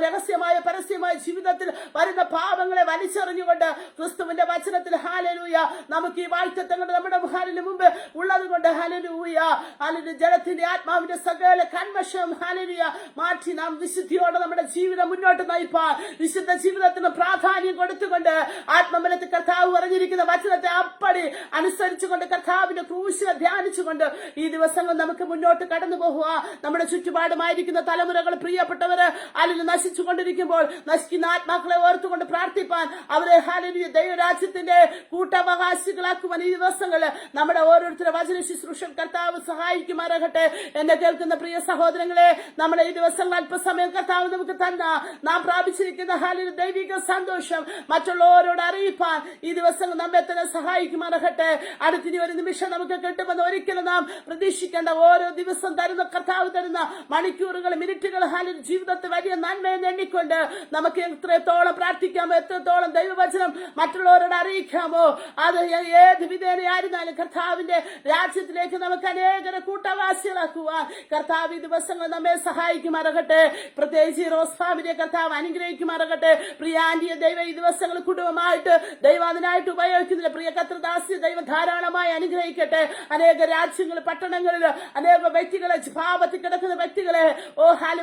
രഹസ്യമായ പരസ്യമായ ജീവിതത്തിൽ വരുന്ന പാപങ്ങളെ വലിച്ചെറിഞ്ഞുകൊണ്ട് ക്രിസ്തുവിന്റെ വചനത്തിൽ ഹല്ലേലൂയ നമുക്ക് ഈ വാഴ്ത്തങ്ങൾ നമ്മുടെ മുഖാലിന് മുമ്പ് ഉള്ളത് കൊണ്ട് ഹല്ലേലൂയ ഹല്ലേലൂയ ജലത്തിന്റെ ആത്മാവിന്റെ സകല കന്മഷം ഹല്ലേലൂയ മാറ്റി നാം വിശുദ്ധിയോടെ നമ്മുടെ ജീവിതം മുന്നോട്ട് നയിപ്പാൻ വിശുദ്ധ ജീവിതത്തിന് പ്രാധാന്യം കൊടുത്തുകൊണ്ട് ആത്മബലത്തിൽ കർത്താവ് പറഞ്ഞിരിക്കുന്ന വചനത്തെ അപ്പടി അനുസരിച്ചുകൊണ്ട് കർത്താവിന്റെ ക്രൂശിനെ ധ്യാനിച്ചുകൊണ്ട് ഈ ദിവസങ്ങൾ നമുക്ക് മുന്നോട്ട് കടന്നു പോകുക. നമ്മുടെ ചുറ്റുപാടുമായിരിക്കുന്ന തലമുറകൾ, പ്രിയപ്പെട്ടവര് അല്ലെങ്കിൽ നശിച്ചുകൊണ്ടിരിക്കുമ്പോൾ നശിക്കുന്ന ആത്മാക്കളെ ഓർത്തുകൊണ്ട് പ്രാർത്ഥിപ്പാൻ, അവരെ ഹല്ലേലൂയ ദൈവരാജ്യത്തിന്റെ കൂട്ടവകാശികളാക്കുവാൻ ഈ ദിവസങ്ങള് നമ്മുടെ ഓരോരുത്തരുടെ വചന ശുശ്രൂഷ കർത്താവ് സഹായിക്കുമാറാകട്ടെ. എന്നെ കേൾക്കുന്ന പ്രിയ സഹോദരങ്ങളെ, നമ്മളെ ഈ ദിവസങ്ങൾ അല്പസമയം കർത്താവ് നമുക്ക് തന്ന നാം പ്രാപിച്ചിരിക്കുന്ന ഹല്ലേലൂയ ദൈവിക സന്തോഷം മറ്റുള്ളവരോട് അറിയിപ്പാൻ ഈ ദിവസങ്ങൾ നമ്മെ തന്നെ സഹായിക്കുമാറാകട്ടെ. അടുത്തിനി ഒരു നിമിഷം നമുക്ക് കിട്ടുമെന്ന് ഒരിക്കലും നാം പ്രതീക്ഷിക്കേണ്ട. ഓരോ ദിവസം തരുന്ന കർത്താവ് തരുന്ന മണിക്കൂറുകൾ, മിനിറ്റുകൾ ഹല്ലേലൂയ ജീവിതത്തിൽ വലിയ നന്മയെന്ന് എണ്ണിക്കൊണ്ട് നമുക്ക് എത്രത്തോളം പ്രാർത്ഥിക്കാമോ, എത്രത്തോളം ദൈവവചനം മറ്റുള്ളവരോട് അറിയിക്കാമോ, അത് ഏത് വിധേനയായിരുന്നാലും കർത്താവിന്റെ രാജ്യത്തിലേക്ക് നമുക്ക് അനേകരെ കൂട്ടവാസികളാക്കുവാൻ കർത്താവ് ഈ ദിവസങ്ങൾ നമ്മെ സഹായിക്കുമാറാകട്ടെ. പ്രത്യേകിച്ച് റോസ് ഫാമിലിയെ കർത്താവ് അനുഗ്രഹിക്കുമാറാകട്ടെ. പ്രിയ ആന്റിയെ ദൈവം ഈ ദിവസങ്ങൾ കുടുംബമായിട്ട് ദൈവം അതിനായിട്ട് ഉപയോഗിക്കുന്നില്ല. പ്രിയ കർത്തൃദാസിയെ ദൈവം ധാരാളമായി അനുഗ്രഹിക്കട്ടെ. അനേക രാജ്യങ്ങളിൽ, പട്ടണങ്ങളിൽ അനേക വ്യക്തികളെ, പാപത്തിൽ കിടക്കുന്ന വ്യക്തികളെ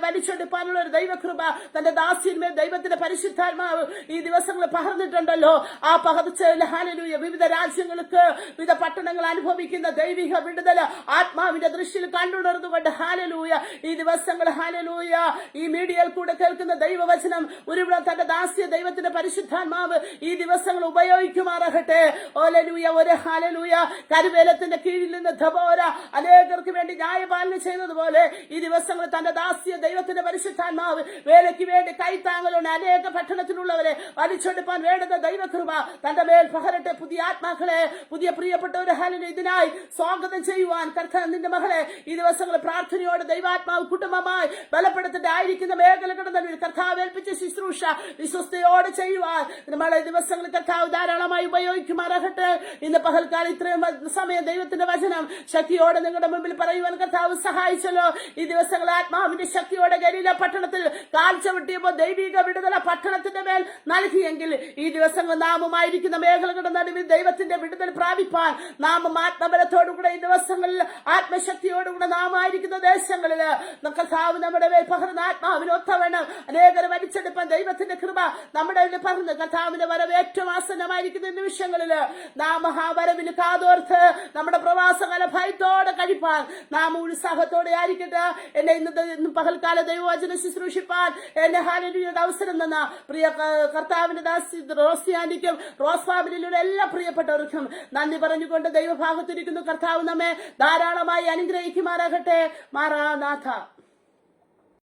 വലിച്ചെടുപ്പാനുള്ള ഒരു ദൈവകൃപ തന്റെ ദാസ്യന്മേൽ ദൈവത്തിന്റെ പരിശുദ്ധാത്മാവ് ഈ ദിവസങ്ങളിൽ പകർന്നിട്ടുണ്ടല്ലോ. ആ പകർച്ചയിൽ ഹല്ലേലൂയ വിവിധ രാജ്യങ്ങൾക്ക്, വിവിധ പട്ടണങ്ങൾ അനുഭവിക്കുന്ന ദൈവിക വിടുതൽ ആത്മാവിന്റെ ദൃഷ്ടിയിൽ കണ്ടുണർന്നുകൊണ്ട് ഹല്ലേലൂയ ഈ ദിവസങ്ങൾ ഹല്ലേലൂയ ഈ മീഡിയയിൽ കൂടെ കേൾക്കുന്ന ദൈവവചനം ഒരുവിധം തന്റെ ദാസ്യ ദൈവത്തിന്റെ പരിശുദ്ധാത്മാവ് ഈ ദിവസങ്ങൾ ഉപയോഗിക്കുമാറാകട്ടെ. ഹല്ലേലൂയ. ഒരു ഹല്ലേലൂയ കരുവേലത്തിന്റെ കീഴിൽ നിന്ന് ദബോര അനേകർക്ക് വേണ്ടി ന്യായപാലനം ചെയ്തതുപോലെ ഈ ദിവസങ്ങൾ തന്റെ ദാസ്യ ദൈവത്തിന്റെ പരിശുദ്ധാത്മാവ് വേലയ്ക്ക് വേണ്ടി കൈത്താങ്ങലുണ്ട്. അനേക പട്ടണത്തിലുള്ളവരെ വലിച്ചെടുപ്പാൻ വേണ്ടുന്ന ദൈവകൃപ തന്റെ മേൽ പകരട്ടെ. പുതിയ ആത്മാക്കളെ, പുതിയ പ്രിയപ്പെട്ടവരെ ഹല്ലേലൂയ ഇതിനായി സ്വാഗതം ചെയ്യുവാൻ കർത്താവ് നിന്റെ മകളെ ഈ ദിവസങ്ങൾ പ്രാർത്ഥനയോടെ ദൈവാത്മാവ് കുടുംബമായി ബലപ്പെടുത്തിട്ട് ആയിരിക്കുന്ന മേഖലകളുടെ നടുവിൽ കർത്താവ് ഏൽപ്പിച്ച ശുശ്രൂഷ വിശ്വസ്തയോടെ ചെയ്യുവാൻ നമ്മളെ ദിവസങ്ങളിൽ കർത്താവ് ധാരാളമായി ഉപയോഗിക്കുമാറാകട്ടെ. ഇന്ന് പകൽക്കാലം ഇത്രയും സമയം ദൈവത്തിന്റെ വചനം ശക്തിയോടെ നിങ്ങളുടെ മുമ്പിൽ പറയുവാൻ കർത്താവ് സഹായിച്ചല്ലോ. ഈ ദിവസങ്ങൾ ആത്മാവിന്റെ ശക്തിയോടെ ഗലീല പട്ടണത്തിൽ കാഴ്ചവെട്ടിയപ്പോൾ ദൈവിക വിടുതല പട്ടണത്തിന്റെ മേൽ നൽകിയെങ്കിൽ ഈ ദിവസങ്ങൾ നാമുമായിരിക്കുന്ന മേഖലകളുടെ നടുവിൽ ദൈവത്തിന്റെ വിടുതൽ പ്രാപിപ്പാൻ നാമം ആത്മബലത്തോടുകൂടെ ഈ ദിവസങ്ങളിൽ ആത്മശക്തിയോടുകൂടെ നാമായിരിക്കുന്ന ദേശങ്ങളിൽ കർത്താവ് നമ്മുടെ മേൽ പകർന്ന ആത്മാവിന് ഒത്തവണ്ണം അനേകരെ വലിച്ചെടുപ്പാൻ ദൈവത്തിന്റെ കൃപ നമ്മുടെ പകർന്ന് കർത്താവിന്റെ വരവ് ഏറ്റവും ആസന്നമായിരിക്കുന്ന നിമിഷങ്ങളിൽ നാം മഹാവരവിന് കാതോർത്ത് നമ്മുടെ പ്രവാസകാല ഭയത്തോടെ കഴിപ്പാൻ നാം ഉത്സാഹ ഉത്സാഹത്തോടെ ആയിരിക്കട്ടെ. എന്നെ ഇന്ന് പകൽക്കാല ദൈവവചനം ശുശ്രൂഷിപ്പാൻ എന്നെ ഹല്ലേലൂയയുടെ അവസരം തന്ന പ്രിയ കർത്താവിന്റെ ദാസി റോസിയാനിക്കും റോസ് ഫാമിലിയിലുള്ള എല്ലാ പ്രിയപ്പെട്ടവർക്കും നന്ദി പറഞ്ഞുകൊണ്ട് ദൈവഭാഗത്തിരിക്കുന്നു. കർത്താവ് നമ്മെ ധാരാളമായി അനുഗ്രഹിക്കുമാറാകട്ടെ. മാറാനാഥ.